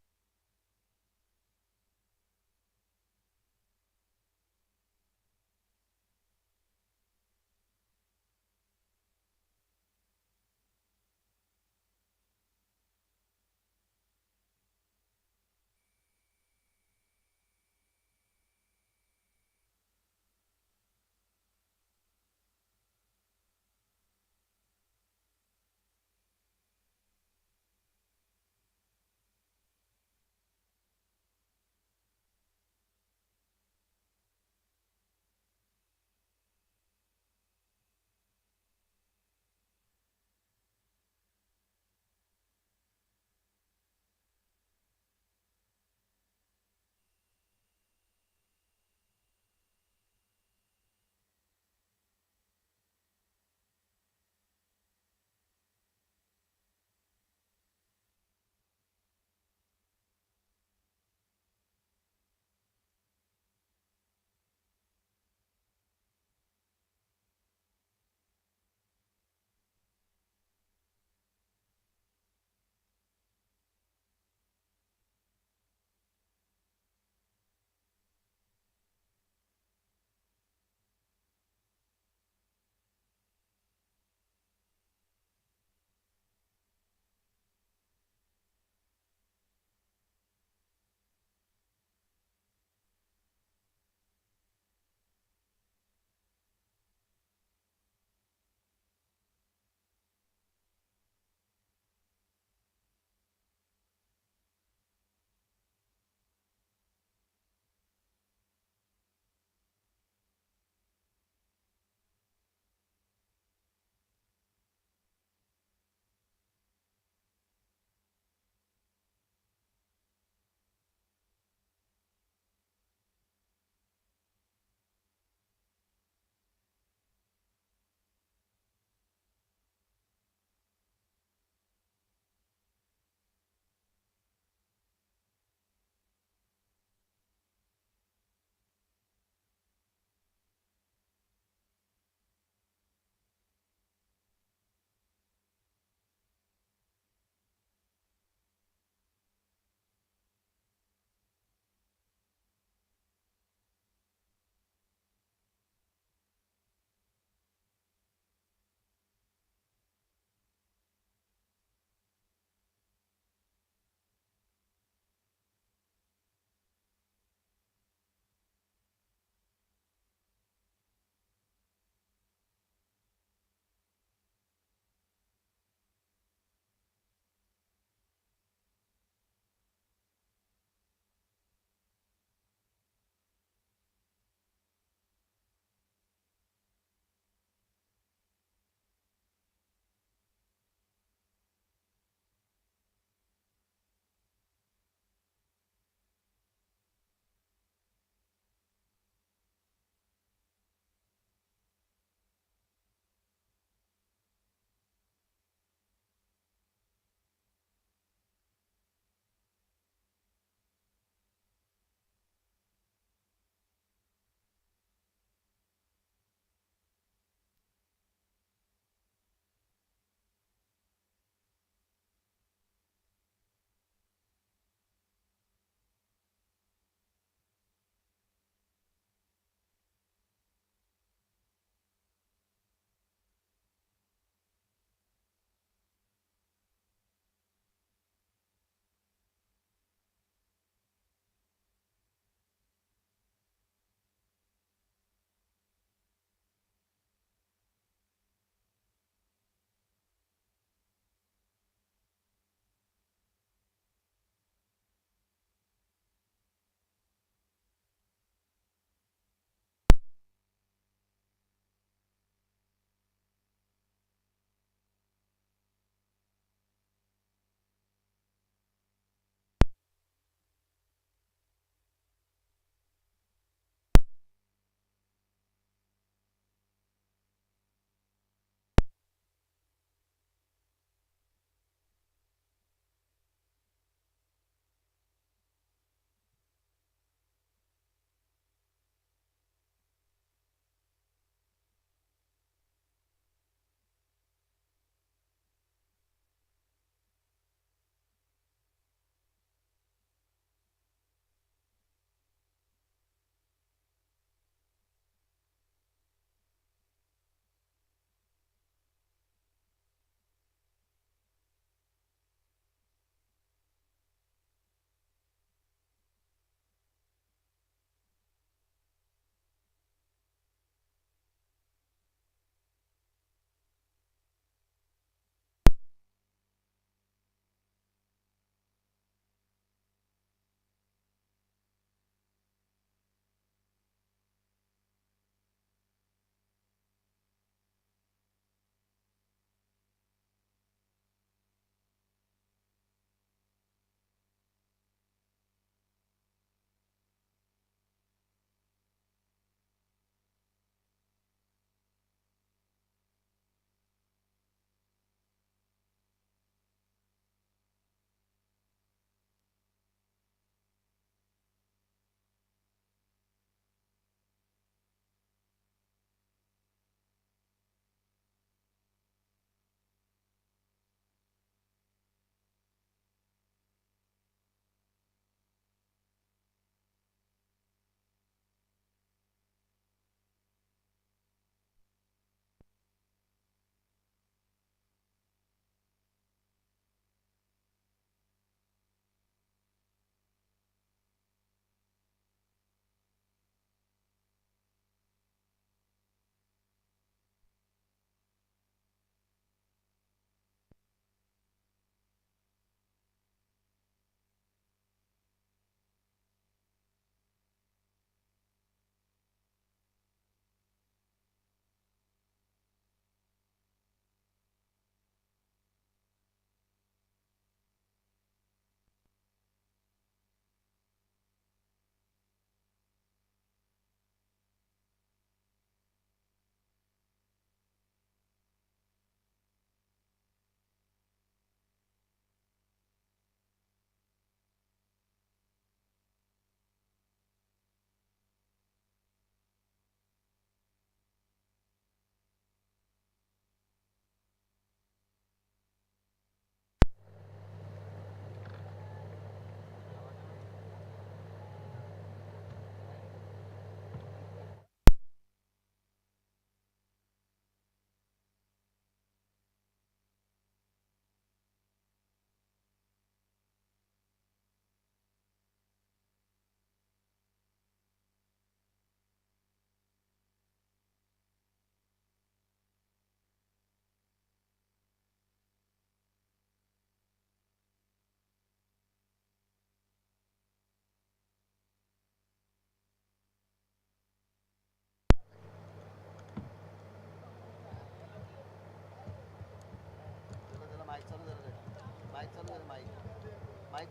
हॅलो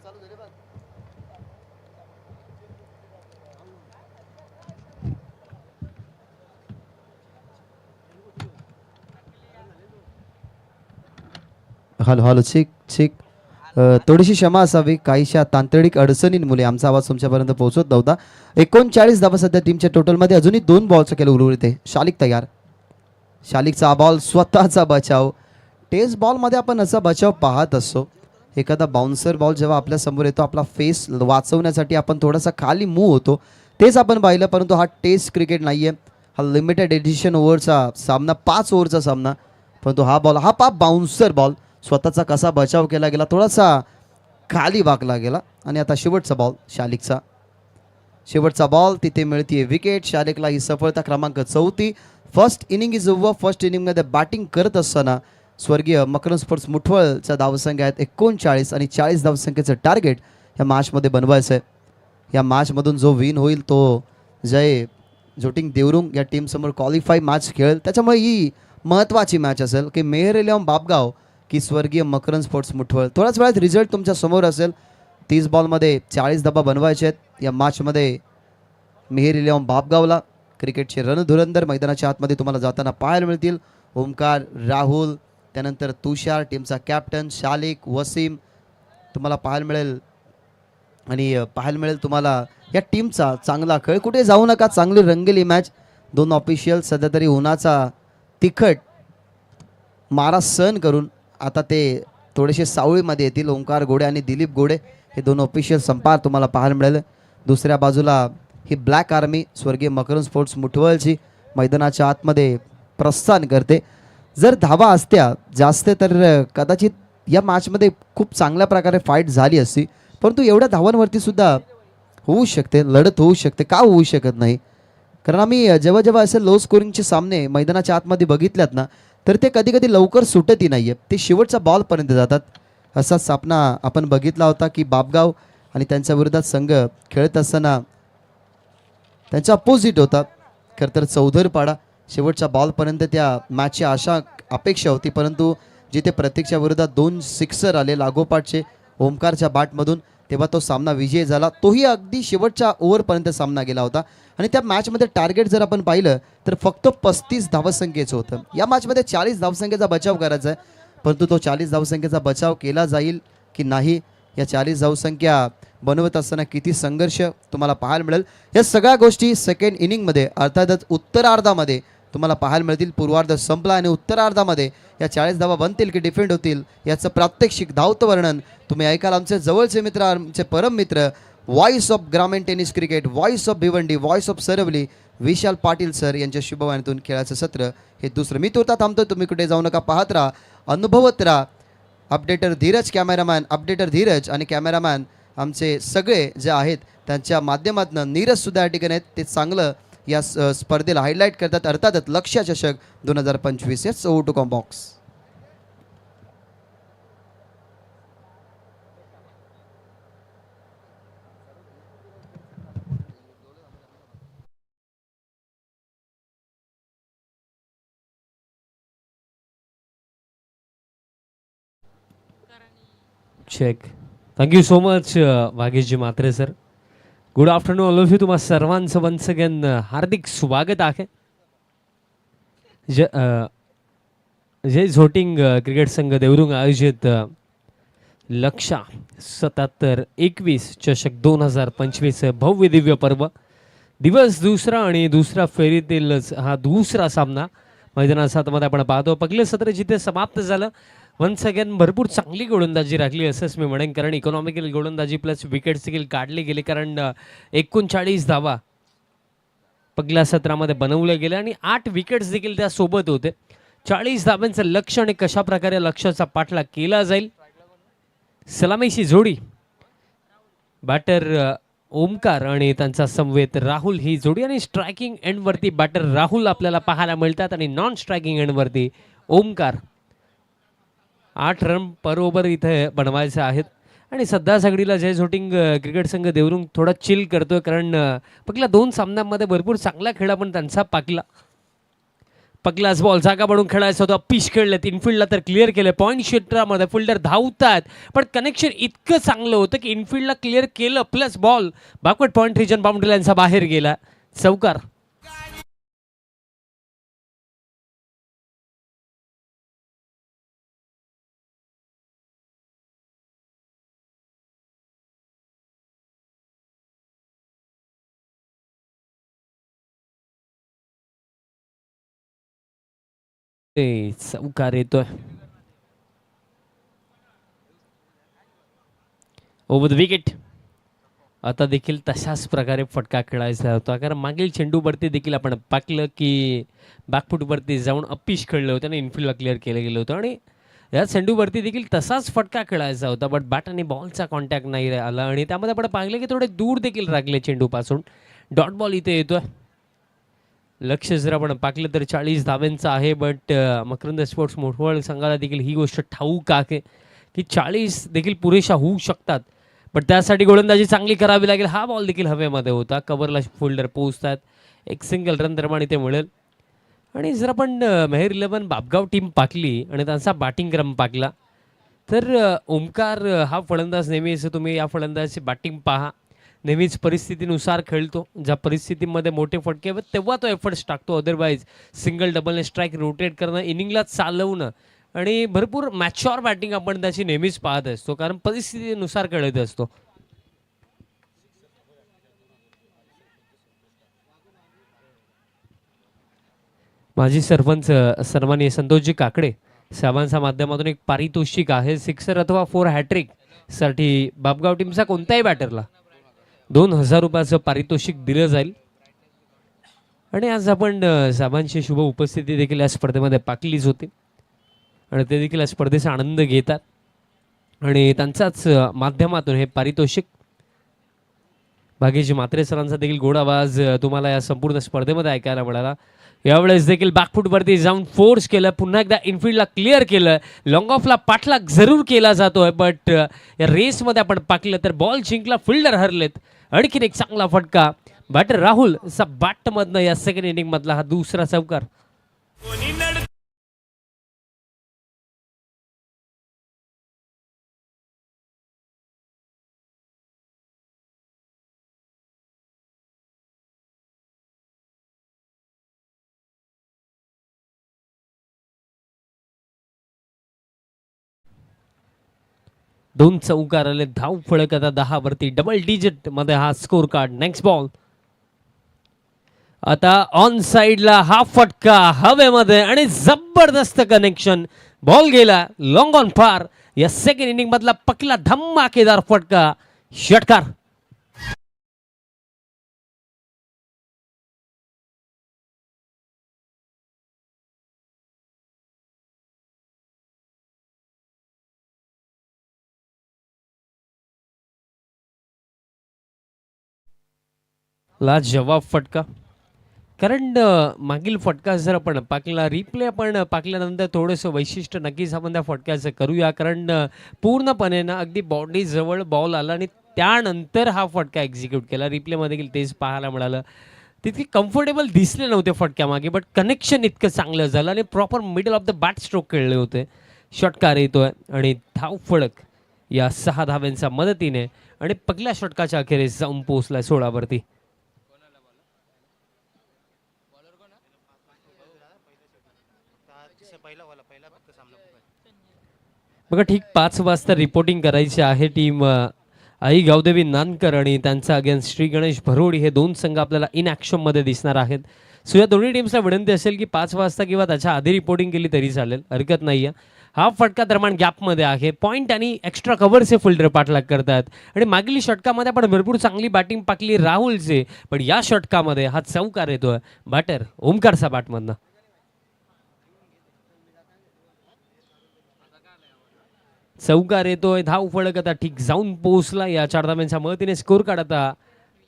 हॅलो ठीक ठीक. थोडीशी क्षमा असावी, काहीशा तांत्रिक अडचणींमुळे आमचा आवाज तुमच्यापर्यंत पोहोचत नव्हता. 39 धावा सध्या टीमच्या टोटलमध्ये. अजूनही 2 बॉलचा केलं उर्वरित आहे. शालिक तयार. शालिकचा बॉल स्वतःचा बचाव. टेस्ट बॉलमध्ये आपण असा बचाव पाहत असतो. एखादा बाउन्सर बॉल जेव्हा आपल्या समोर येतो, आपला फेस वाचवण्यासाठी आपण थोडासा खाली मूव्ह होतो. तेच आपण पाहिलं, परंतु हा टेस्ट क्रिकेट नाही आहे. हा लिमिटेड एडिशन ओव्हरचा सामना, 5 ओव्हरचा सामना. परंतु हा बॉल, हा बाउन्सर बॉल स्वतःचा कसा बचाव केला गेला, थोडासा खाली वाकला गेला. आणि आता शेवटचा बॉल शालिकचा. शेवटचा बॉल, तिथे मिळते विकेट. शालिकला ही सफलता क्रमांक 34. First inning is over. First इनिंगमध्ये बॅटिंग करत असताना स्वर्गीय मकरंद स्पोर्ट्स मुठवळचा धावसंख्या आहेत 39 आणि 40 धावसंख्येचं टार्गेट या मॅचमध्ये बनवायचं आहे. या मॅचमधून जो विन होईल तो जय जोटिंग देवरुंग या टीमसमोर क्वालिफाय मॅच खेळेल. त्याच्यामुळे ही महत्त्वाची मॅच असेल की मेहर इलेव्हन बापगाव की स्वर्गीय मकरंद स्पोर्ट्स मुठवळ. थोड्याच वेळात रिझल्ट तुमच्या समोर असेल. 30 बॉलमध्ये 40 धावा बनवायचे आहेत. या मॅचमध्ये मेहर इलेव्हन बापगावला क्रिकेटचे रणधुरंदर मैदानाच्या आतमध्ये तुम्हाला जाताना पाहायला मिळतील. ओमकार, राहुल, त्यानंतर तुषार, टीमचा कॅप्टन शालिक, वसीम तुम्हाला पाहायला मिळेल. आणि पाहायला मिळेल तुम्हाला या टीमचा चांगला खेळ. कुठे जाऊ नका, चांगली रंगलेली मॅच. 2 ऑफिशियल सध्या तरी उन्हाचा तिखट मारा सहन करून आता ते थोडेसे सावळीमध्ये येतील. ओंकार गोडे आणि दिलीप गोडे हे 2 ऑफिशियल संपार तुम्हाला पाहायला मिळेल. दुसऱ्या बाजूला ही ब्लॅक आर्मी स्वर्गीय मकरंद स्पोर्ट्स मुठवळची मैदानाच्या आतमध्ये प्रस्थान करते. जर धावा असत्या जास्त तर कदाचित या मॅचमध्ये खूप चांगल्या प्रकारे फाईट झाली असती. परंतु एवढ्या धावांवरती सुद्धा होऊ शकते, लढत होऊ शकते. का होऊ शकत नाही? कारण आम्ही जेव्हा जेव्हा असे लो स्कोरिंगचे सामने मैदानाच्या आतमध्ये बघितल्यात ना, तर ते कधी कधी लवकर सुटतही नाही आहे. ते शेवटच्या बॉलपर्यंत जातात. असाच सामना आपण बघितला होता की बापगाव आणि त्यांच्या विरोधात संघ खेळत असताना त्यांचा अपोजिट होता खरं तर चौधरपाडा. शेवटच्या बॉलपर्यंत त्या मॅचची अपेक्षा होती, परंतु जिथे प्रत्यक्षच्या विरोधात 2 सिक्सर आले लागोपाठचे ओमकारच्या बॅटमधून, तेव्हा तो सामना विजय झाला. तोही अगदी शेवटच्या ओव्हरपर्यंत सामना गेला होता. आणि त्या मॅचमध्ये टार्गेट जर आपण पाहिलं तर फक्त 35 धावसंख्येचं होतं. या मॅचमध्ये 40 धावसंख्येचा बचाव करायचा आहे, परंतु तो 40 धावसंख्येचा बचाव केला जाईल की नाही, या 40 धावसंख्या बनवत असताना किती संघर्ष तुम्हाला पाहायला मिळेल. या सगळ्या गोष्टी सेकंड इनिंगमध्ये अर्थातच उत्तरार्धामध्ये तुम्हाला पाहायला मिळतील. पूर्वार्ध संपला आणि उत्तरार्धामध्ये या 40 धावा बनतील की डिफेंड होतील याचं प्रात्यक्षिक धावतं वर्णन तुम्ही ऐकाल. आमचे जवळचे मित्र, आमचे परम मित्र, व्हॉइस ऑफ ग्रामीण tennis cricket, voice of Bhiwandi, voice of Saravali, Vishal Patil sir यांच्या शुभवाणीतून खेळाचं सत्र हे दुसरं. मी तुर्ता थांबतो, तुम्ही कुठे जाऊ नका, पाहत राहा, अनुभवत राहा. Updater Dheeraj, cameraman updater Dheeraj आणि कॅमेरामॅन आमचे सगळे जे आहेत त्यांच्या माध्यमातून नीरज सुद्धा या ठिकाणी आहेत. ते चांगलं या स्पर्धेला हायलाईट करतात. अर्थातच लक्ष्य चषक 2025 या so to com box. Check. Thank you so much वागीशजी Mhatre sir. Good afternoon all of you. तुम्हा सर्वांचं वन्स अगेन हार्दिक स्वागत आहे. जय झोटिंग क्रिकेट संघ देवरुंग आयोजित लक्षा 77-21 चषक 2025 भव्य दिव्य पर्व दिवस दुसरा आणि दुसरा फेरीतीलच हा दुसरा सामना मैदानात मध्ये आपण पाहतो. पहिलं सत्र जिथे समाप्त झालं, वन्स अगेन भरपूर चांगली गोलंदाजी राखली असंच मी म्हणेन, कारण इकॉनॉमिकल गोलंदाजी प्लस विकेट्स देखील काढले गेले. कारण 39 धावा पहिल्या सत्रामध्ये बनवल्या गेल्या आणि 8 विकेट्स देखील त्या सोबत होते. 40 धाब्यांचं लक्ष्य आणि कशा प्रकारे लक्ष्याचा पाठलाग केला जाईल. सलामीची जोडी बॅटर ओमकार आणि त्यांचा समवेत राहुल ही जोडी, आणि स्ट्रायकिंग एंडवरती बॅटर राहुल आपल्याला पाहायला मिळतात आणि नॉन स्ट्रायकिंग एंडवरती ओमकार. 8 रन पर ओव्हर इथे बनवायचे आहेत. आणि सध्या सगळीला जय झोटिंग क्रिकेट संघ देवरुंग थोडा चिल करतोय, कारण पहिल्या 2 सामन्यांमध्ये भरपूर चांगला खेळ पण त्यांचा पाकला. पकलाच बॉल जागा बनवून खेळायचा होता, पिच खेळलेत, इनफिल्डला तर क्लिअर केलं. पॉईंट क्षेत्रामध्ये फिल्डर धावतात, पण कनेक्शन इतकं चांगलं होतं की इनफिल्डला क्लिअर केलं, plus ball backward point region boundary लाईनचा बाहेर गेला. चौकार. चौकार येतोय. Over the wicket. आता देखील तशाच प्रकारे फटका खेळायचा होता, कारण मागील चेंडूवरती देखील आपण पाकलं की बॅकफूटवरती जाऊन अपिश खेळलं होतं आणि इनफिल्डला क्लिअर केलं गेलं होतं, आणि या चेंडूवरती देखील तसाच फटका खेळायचा होता, बट बॅट आणि बॉलचा कॉन्टॅक्ट नाही आला आणि त्यामध्ये आपण पाहिलं की थोडे दूर देखील राखले चेंडूपासून. डॉट बॉल इथे येतोय. लक्ष जर आपण पाकलं तर 40 धाब्यांचं आहे, बट मकरंद स्पोर्ट्स मोठवळ संघाला देखील ही गोष्ट ठाऊक आहे की 40 देखील पुरेशा होऊ शकतात, पण त्यासाठी गोलंदाजी चांगली करावी लागेल. हा बॉल देखील हवेमध्ये होता, कव्हरला फिल्डर पोहोचतात, एक सिंगल रन दरम्यान इथे मिळेल. आणि जर आपण मेहर 11 बापगाव टीम पाकली आणि त्यांचा बॅटिंग क्रम पाकला तर ओमकार हा फलंदाज नेहमीच, तुम्ही या फलंदाजाची बॅटिंग पहा, नेहमीच परिस्थितीनुसार खेळतो. ज्या परिस्थितीमध्ये मोठे फटके हवेत तेव्हा तो एफर्ट्स टाकतो, otherwise single double strike rotate करणं, इनिंगला चालवणं आणि भरपूर मॅच्युअर बॅटिंग आपण त्याची नेहमीच पाहत असतो, कारण परिस्थितीनुसार खेळत असतो. माजी सरपंच सन्माननीय संतोषजी काकडे साहेबांच्या माध्यमातून एक पारितोषिक आहे, सिक्सर अथवा 4 हॅट्रिक साठी बापगाव टीमचा कोणत्याही बॅटरला 2000 रुपयाचं पारितोषिक दिलं जाईल. आणि आज आपण साहेबांची शुभ उपस्थिती देखील या स्पर्धेमध्ये पाकलीच होती आणि ते देखील या स्पर्धेचा आनंद घेतात आणि त्यांच्याच माध्यमातून हे पारितोषिक. भाग्यजी म्हात्रे सरांचा देखील गोड आवाज तुम्हाला या संपूर्ण स्पर्धेमध्ये ऐकायला मिळाला. यावेळेस देखील बॅकफूटवरती जाऊन फोर्स केलं, पुन्हा एकदा इनफिल्डला क्लिअर केलं, लॉंग ऑफला पाठलाग जरूर केला जातोय, बट या रेसमध्ये आपण पाकलं तर बॉल जिंकला, फिल्डर हरलेत. आणखीन एक चांगला फटका बॅटर राहुल बॅटमधनं या सेकंड इनिंग मधला हा दुसरा चौकार. दोन चौकार आले, धाव फळक आता 10 वरती, डबल डिजिट मध्ये हा स्कोर कार्ड. Next ball. आता ऑन साइडला हा फटका हवेमध्ये आणि जबरदस्त कनेक्शन, बॉल गेला लॉंग ऑन फार. या सेकंड इनिंग मधला पकला धमाकेदार फटका, षटकार. लाजवाब फटका, कारण मागील फटका जर आपण पाकला, रिप्ले आपण पाकल्यानंतर थोडंसं वैशिष्ट्य नक्कीच आपण त्या फटक्याचं करूया, कारण पूर्णपणे ना अगदी बॉडी जवळ बॉल आला आणि त्यानंतर हा फटका एक्झिक्यूट केला. रिप्लेमध्ये देखील तेच पाहायला मिळालं. तितके कम्फर्टेबल दिसले नव्हते फटक्यामागे, बट कनेक्शन इतकं चांगलं झालं आणि proper middle of the bat stroke खेळले होते. षटकार येतोय आणि धाव फळक या 6 धाव्यांच्या मदतीने आणि पहिल्या षटकाच्या अखेरीस जाऊन पोहोचलाय 16 वरती. बघा ठीक 5 वाजता रिपोर्टिंग करायची आहे. टीम आई गावदेवी नानकर आणि त्यांचा अगेन्स्ट श्री गणेश भरोडी हे 2 संघ आपल्याला इन ॲक्शन मध्ये दिसणार आहेत. सो या दोन्ही टीम्सला विनंती असेल की 5 वाजता किंवा त्याच्या आधी रिपोर्टिंग केली तरी चालेल, हरकत नाही आहे. हा फटका दरम्यान गॅपमध्ये आहे, पॉईंट आणि एक्स्ट्रा कव्हरचे फिल्डर पाठलाग करतात आणि मागील षटकामध्ये आपण भरपूर चांगली बॅटिंग पाकली राहुलचे, पण या षटकामध्ये हा चौकार येतोय बॅटर ओमकारचा बॅटमधनं. चौकार येतोय, धाव फळक आता ठीक जाऊन पोहोचला. या 4 धाव्यांच्या मदतीने स्कोर कार्ड आता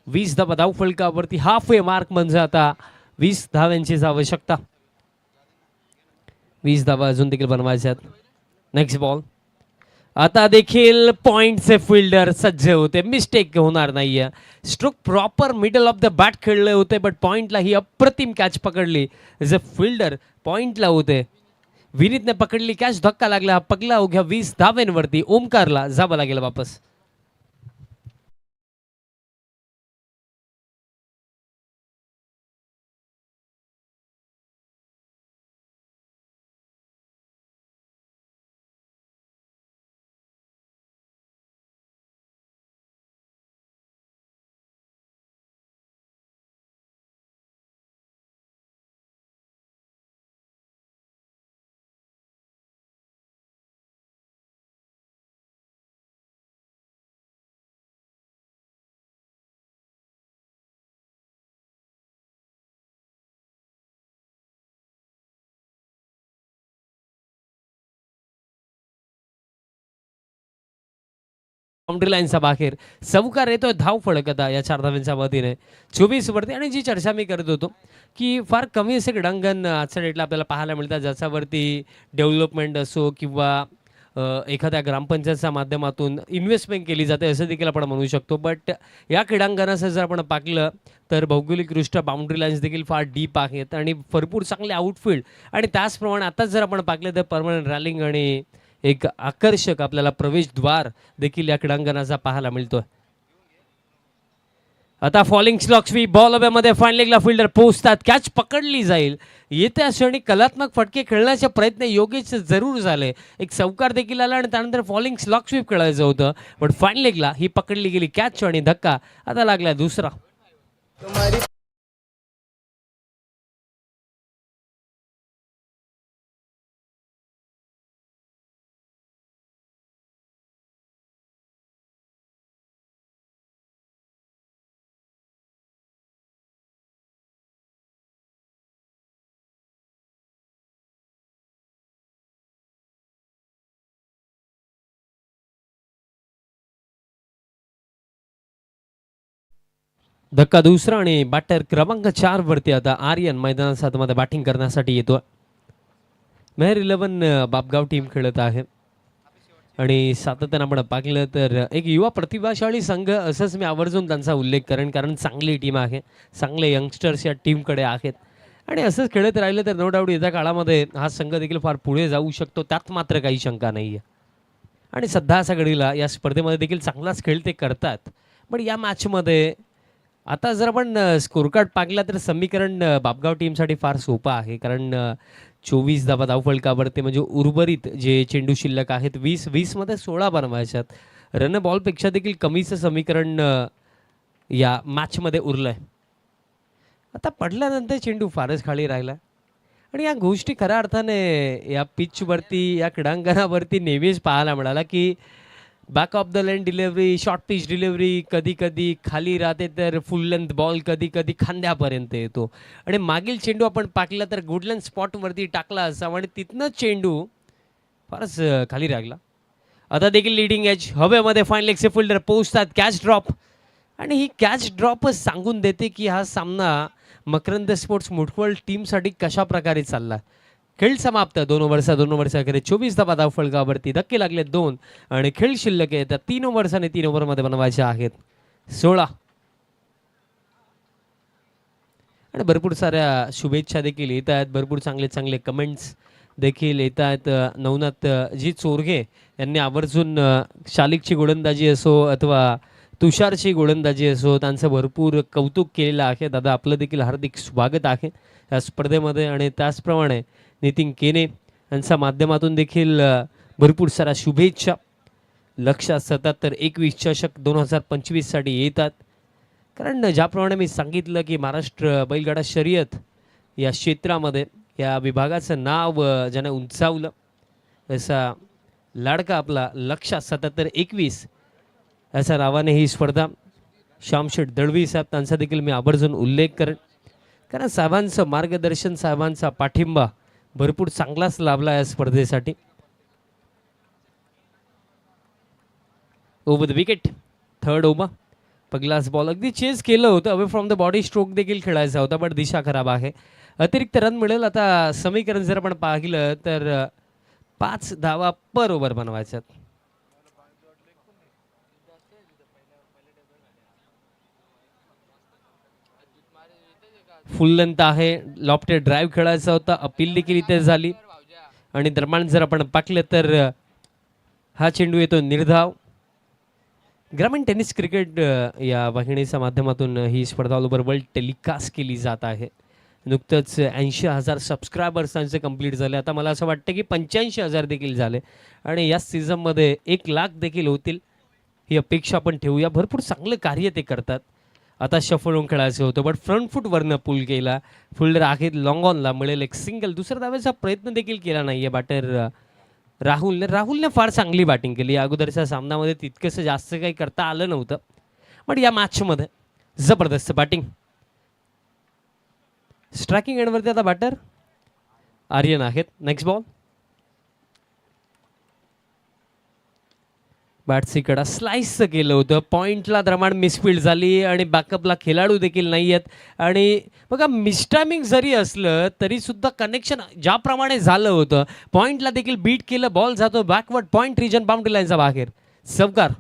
20 धावा धाव फळकावरती, हाफ वे मार्क म्हणजे आता 20 धाव्यांचीच आवश्यकता. 20 धावा अजून देखील बनवायच्यात. Next ball. आता देखील पॉइंटचे फिल्डर सज्ज होते, मिस्टेक होणार नाहीये. Stroke proper middle of the bat खेळले होते, बट पॉइंटला ही अप्रतिम कॅच पकडली. जे फिल्डर पॉइंटला होते, विनीतने पकडली कॅच, धक्का लागला, पकडला अवघ्या 20 धाव्यांवरती. ओमकारला जावं लागेल वापस. बाउंड्री लाईनचा बाहेर चौकार येतोय, धाव फळकता या 4 धाव्यांच्या मदतीने 24 वरती. आणि जी चर्चा मी करत होतो की फार कमी असे क्रीडांगण आजच्या डेटला आपल्याला पाहायला मिळतात, ज्याच्यावरती डेव्हलपमेंट असो किंवा एखाद्या ग्रामपंचायतच्या माध्यमातून इन्व्हेस्टमेंट केली जाते असं देखील आपण म्हणू शकतो. बट या क्रीडांगणाचं जर आपण पाहिलं तर भौगोलिकदृष्ट्या बाउंड्री लाईन्स देखील फार डीप आहेत आणि भरपूर चांगले आउटफील्ड, आणि त्याचप्रमाणे आताच जर आपण पाहिलं तर परमनंट रॅलिंग आणि एक आकर्षक आपल्याला प्रवेशद्वार देखील या क्रीडांगणाचा पाहायला मिळतोय. आता फॉलिंग स्लॉक स्वीप बॉल मध्ये फाईन लेगला फिल्डर पोहोचतात, कॅच पकडली जाईल. येत्या क्षणी कलात्मक फटके खेळण्याचे प्रयत्न योगेश जरूर झाले, एक चौकार देखील आला आणि त्यानंतर फॉलिंग स्लॉक स्वीप खेळायचं होतं, पण फाईन लेगला ही पकडली गेली कॅच आणि धक्का आता लागला दुसरा. धक्का दुसरा आणि बॅटर क्रमांक 4 वरती आता आर्यन मैदानाच्या आतमध्ये बॅटिंग करण्यासाठी येतो. मेहर 11 बापगाव टीम खेळत आहे आणि सातत्यानं आपण पाहिलं तर एक युवा प्रतिभाशाळी संघ असंच मी आवर्जून त्यांचा उल्लेख करेन, कारण चांगली टीम आहे, चांगले यंगस्टर्स या टीमकडे आहेत आणि असंच खेळत राहिलं तर नो डाऊट येत्या काळामध्ये हा संघ देखील फार पुढे जाऊ शकतो, त्यात मात्र काही शंका नाही आहे. आणि सध्या असा घडीला या स्पर्धेमध्ये देखील चांगलाच खेळ ते करतात. पण या मॅचमध्ये आता जर आपण स्कोर कार्ड पाहिला तर समीकरण बापगाव टीमसाठी फार सोपं आहे, कारण 24 धावा धावफलकावरती म्हणजे उर्वरित जे चेंडू शिल्लक आहेत 20 मध्ये 16 बनवायच्यात. रन बॉलपेक्षा देखील कमीचं समीकरण या मॅचमध्ये उरलं आहे. आता पडल्यानंतर चेंडू फारच खाली राहिला आणि या गोष्टी खऱ्या अर्थाने या पिचवरती, या क्रीडांगणावरती नेहमीच पाहायला मिळाला की back of the line delivery, short pitch delivery कधी कधी खाली राहते, तर फुल लेंथ बॉल कधी कधी खांद्यापर्यंत येतो आणि मागील चेंडू आपण पाकला तर गुडलँड स्पॉटवरती टाकला असावा आणि तिथनं चेंडू फारच खाली राहिला. आता देखील लिडिंग एज हवेमध्ये फाईन लेगचे फिल्डर पोहोचतात, कॅच ड्रॉप, आणि ही कॅच ड्रॉपच सांगून देते की हा सामना मकरंद स्पोर्ट्स मुठवळ टीमसाठी कशा प्रकारे चालला. खेळ समाप्त, 2 ओव्हर अखेर 24 धावा धावफलकावरती, धक्के लागले 2 आणि खेळ शिल्लक आहे त्या 3 ओव्हर्स आणि 3 ओव्हरमध्ये बनवायचे आहेत 16. आणि भरपूर साऱ्या शुभेच्छा देखील येत आहेत, भरपूर चांगले चांगले कमेंट्स देखील येत आहेत. नवनाथ जी चोरगे यांनी आवर्जून शालिकची गोलंदाजी असो अथवा तुषारची गोलंदाजी असो त्यांचं भरपूर कौतुक केलेलं आहे. दादा आपलं देखील हार्दिक स्वागत आहे या स्पर्धेमध्ये. आणि त्याचप्रमाणे नितीन केने यांच्या माध्यमातून देखील भरपूर साऱ्या शुभेच्छा. लक्ष्य 77-21 चषक 2025साठी येतात, कारण ज्याप्रमाणे मी सांगितलं की महाराष्ट्र बैलगाडा शर्यत या क्षेत्रामध्ये या विभागाचं नाव ज्याने उंचावलं असा लाडका आपला लक्ष्य 77-21 अशा नावाने ही स्पर्धा श्यामशेठ दळवी साहेब त्यांचा देखील मी आवर्जून उल्लेख करेन, कारण साहेबांचं मार्गदर्शन, साहेबांचा पाठिंबा भरपूर चांगलाच लाभला या स्पर्धेसाठी. Over the wicket, third over, पहिलाच बॉल अगदी चेस केलं होतं, away from the body stroke देखील खेळायचा होता, पण दिशा खराब आहे. अतिरिक्त रन मिळेल. आता समीकरण जर आपण पाहिलं तर 5 धावा पर ओव्हर बनवायच्यात. फुल लेंथ आहे, लॉफ्टेड ड्राईव्ह खेळायचा होता, अपील देखील इथे झाली आणि दरम्यान जर आपण पाहिलं तर हा चेंडू येतो निर्धाव. ग्रामीण टेनिस क्रिकेट या वाहिनीच्या माध्यमातून ही स्पर्धा ऑल ओव्हर वर्ल्ड टेलिकास्ट केली जात आहे. नुकतंच 80,000 सबस्क्रायबर्सांचे कंप्लीट झाले. आता मला असं वाटतं की 85,000 देखील झाले आणि या सीझनमध्ये 1,00,000 देखील होतील ही अपेक्षा आपण ठेवूया. भरपूर चांगलं कार्य ते करतात. आता शफल होऊन खेळायचं होतं बट फ्रंट फूटवरनं पूल केला. फुल्डर आहे लॉंग ऑनला मिळेल एक सिंगल. दुसऱ्या धावेचा प्रयत्न देखील केला नाही आहे बॅटर राहुलने फार चांगली बॅटिंग केली. अगोदरच्या सामन्यामध्ये तितकंसं जास्त काही करता आलं नव्हतं पण या मॅचमध्ये जबरदस्त बॅटिंग. स्ट्रायकिंग एंडवरती आता बॅटर आर्यन आहेत. नेक्स्ट बॉल बॅट्सची कडा स्लाइस केलं होतं. पॉइंटला दरम्यान मिसफिल्ड झाली आणि बॅकअपला खेळाडू देखील नाही आहेत. आणि बघा मिसटायमिंग जरी असलं तरी सुद्धा कनेक्शन ज्याप्रमाणे झालं होतं पॉइंटला देखील बीट केलं. बॉल जातो बॅकवर्ड पॉइंट रिजन बाउंड्री लाईनचा बाहेर. सवकार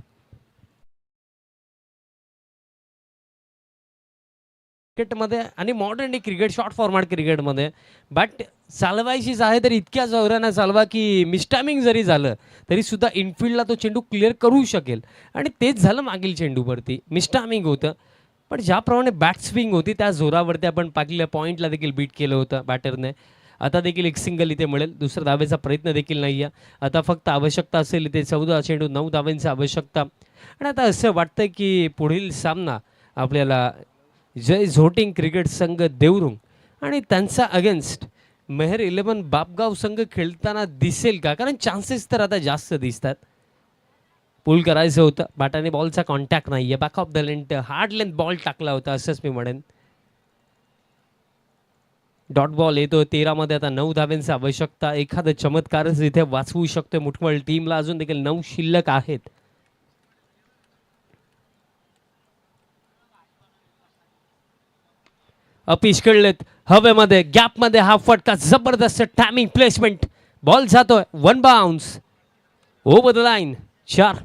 क्रिकेटमध्ये आणि modern day cricket short format क्रिकेटमध्ये बॅट चालवायचीच आहे तर इतक्या जोरानं चालवा की मिसटायमिंग जरी झालं तरी सुद्धा इनफिल्डला तो चेंडू क्लिअर करू शकेल. आणि तेच झालं मागील चेंडूवरती. मिसटायमिंग होतं पण ज्याप्रमाणे बॅट स्विंग होती त्या जोरावरती आपण पाहिलं पॉईंटला देखील बीट केलं होतं बॅटरने. आता देखील एक सिंगल इथे मिळेल. दुसऱ्या धावेचा प्रयत्न देखील नाही आहे. आता फक्त आवश्यकता असेल इथे 14 चेंडू 9 धावांची आवश्यकता. आणि आता असं वाटतं की पुढील सामना आपल्याला जय झोटिंग क्रिकेट संघ देवरुंग आणि त्यांचा अगेन्स्ट मेहर 11 बापगाव संघ खेळताना दिसेल का? कारण चान्सेस तर आता जास्त दिसतात. पुल करायचं होतं बॅटाने बॉलचा कॉन्टॅक्ट नाही आहे. Back of the length hard length ball टाकला होता असंच मी म्हणेन. डॉट बॉल येतो 13 मध्ये. आता 9 धाव्यांची आवश्यकता. एखादं चमत्कारच इथे वाचवू शकतोय मुठमळ टीमला. अजून देखील 9 शिल्लक आहेत. अपीश खेळलेत हवेमध्ये गॅपमध्ये हा फटका जबरदस्त टायमिंग प्लेसमेंट. बॉल जातोय 1 बाउन्स ओव्हर द लाईन 4.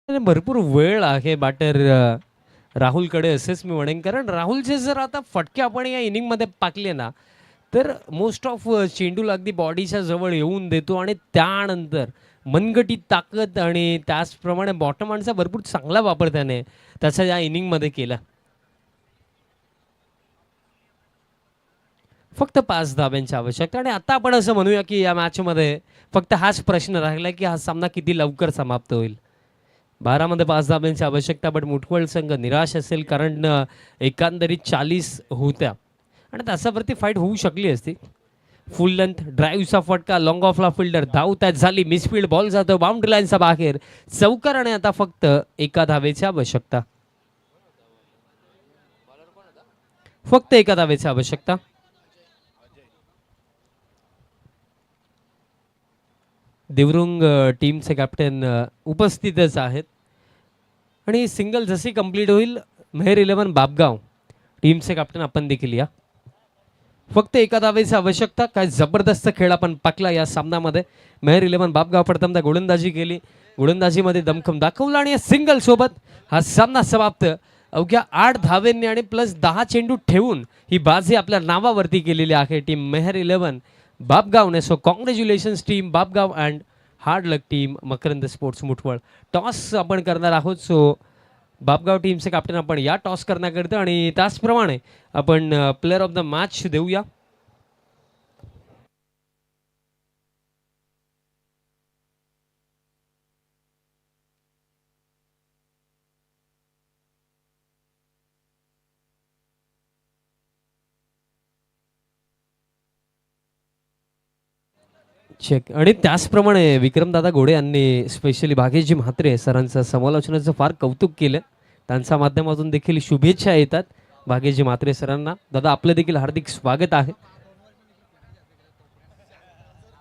भरपूर वेळ आहे बॅटर राहुलकडे असेच मी म्हणेन. कारण राहुलचे जर आता फटके आपण या इनिंगमध्ये पाकले ना तर मोस्ट ऑफ चेंडूला अगदी बॉडीच्या जवळ येऊन देतो आणि त्यानंतर मनगटीत ताकद आणि त्याचप्रमाणे बॉटम हँडचा भरपूर चांगला वापर त्याने त्याचा या इनिंगमध्ये केला. फक्त 5 धाब्यांची आवश्यकता. आणि आता आपण असं म्हणूया की या मॅचमध्ये फक्त हाच प्रश्न राहिला की हा सामना किती लवकर समाप्त होईल. 12 मध्ये 5 धाब्यांची आवश्यकता. बट मुठवळ संघ निराश असेल कारण एकंदरीत 40 होत्या आणि त्याच्यावरती फाईट होऊ शकली असती. फुल लेंथ ड्राईव्हचा फटका लॉंग ऑफला फिल्डर धाव त्यात झाली. मिसफिल्ड बॉल जातो बाउंड्री लाईनचा बाहेर. चौकार आणि आता फक्त 1 धावेची आवश्यकता. फक्त 1 धावेची आवश्यकता. देवरुंग टीमचे कॅप्टन उपस्थितच आहेत आणि सिंगल जशी कंप्लीट होईल मेहर 11 बापगाव टीमचे कॅप्टन आपण देखील या. फक्त 1 धावेची आवश्यकता. काय जबरदस्त खेळ आपण पाकला या सामन्यामध्ये. मेहर 11 बापगाव प्रथमदा गोलंदाजी केली. गोलंदाजीमध्ये दमखम दाखवला आणि सिंगल सोबत हा सामना समाप्त. अवघ्या 8 धावेंनी आणि प्लस 10 चेंडू ठेवून ही बाजी आपल्या नावावरती केलेली आहे टीम मेहर 11 बापगावने. So congratulations team Bapgaon and hard luck team Makrand sports Muthwal. Toss आपण करणार आहोत. सो बापगाव टीमचे कॅप्टन आपण या टॉस करण्याकरिता आणि त्याचप्रमाणे आपण प्लेअर ऑफ द मॅच देऊया. चेक. आणि त्याचप्रमाणे विक्रमदादा घोडे यांनी स्पेशली भाग्यजी म्हात्रे सरांचं समालोचनाचं फार कौतुक केलं. त्यांच्या माध्यमातून देखील शुभेच्छा येतात भाग्यजी म्हात्रे सरांना. दादा आपलं देखील हार्दिक स्वागत आहे.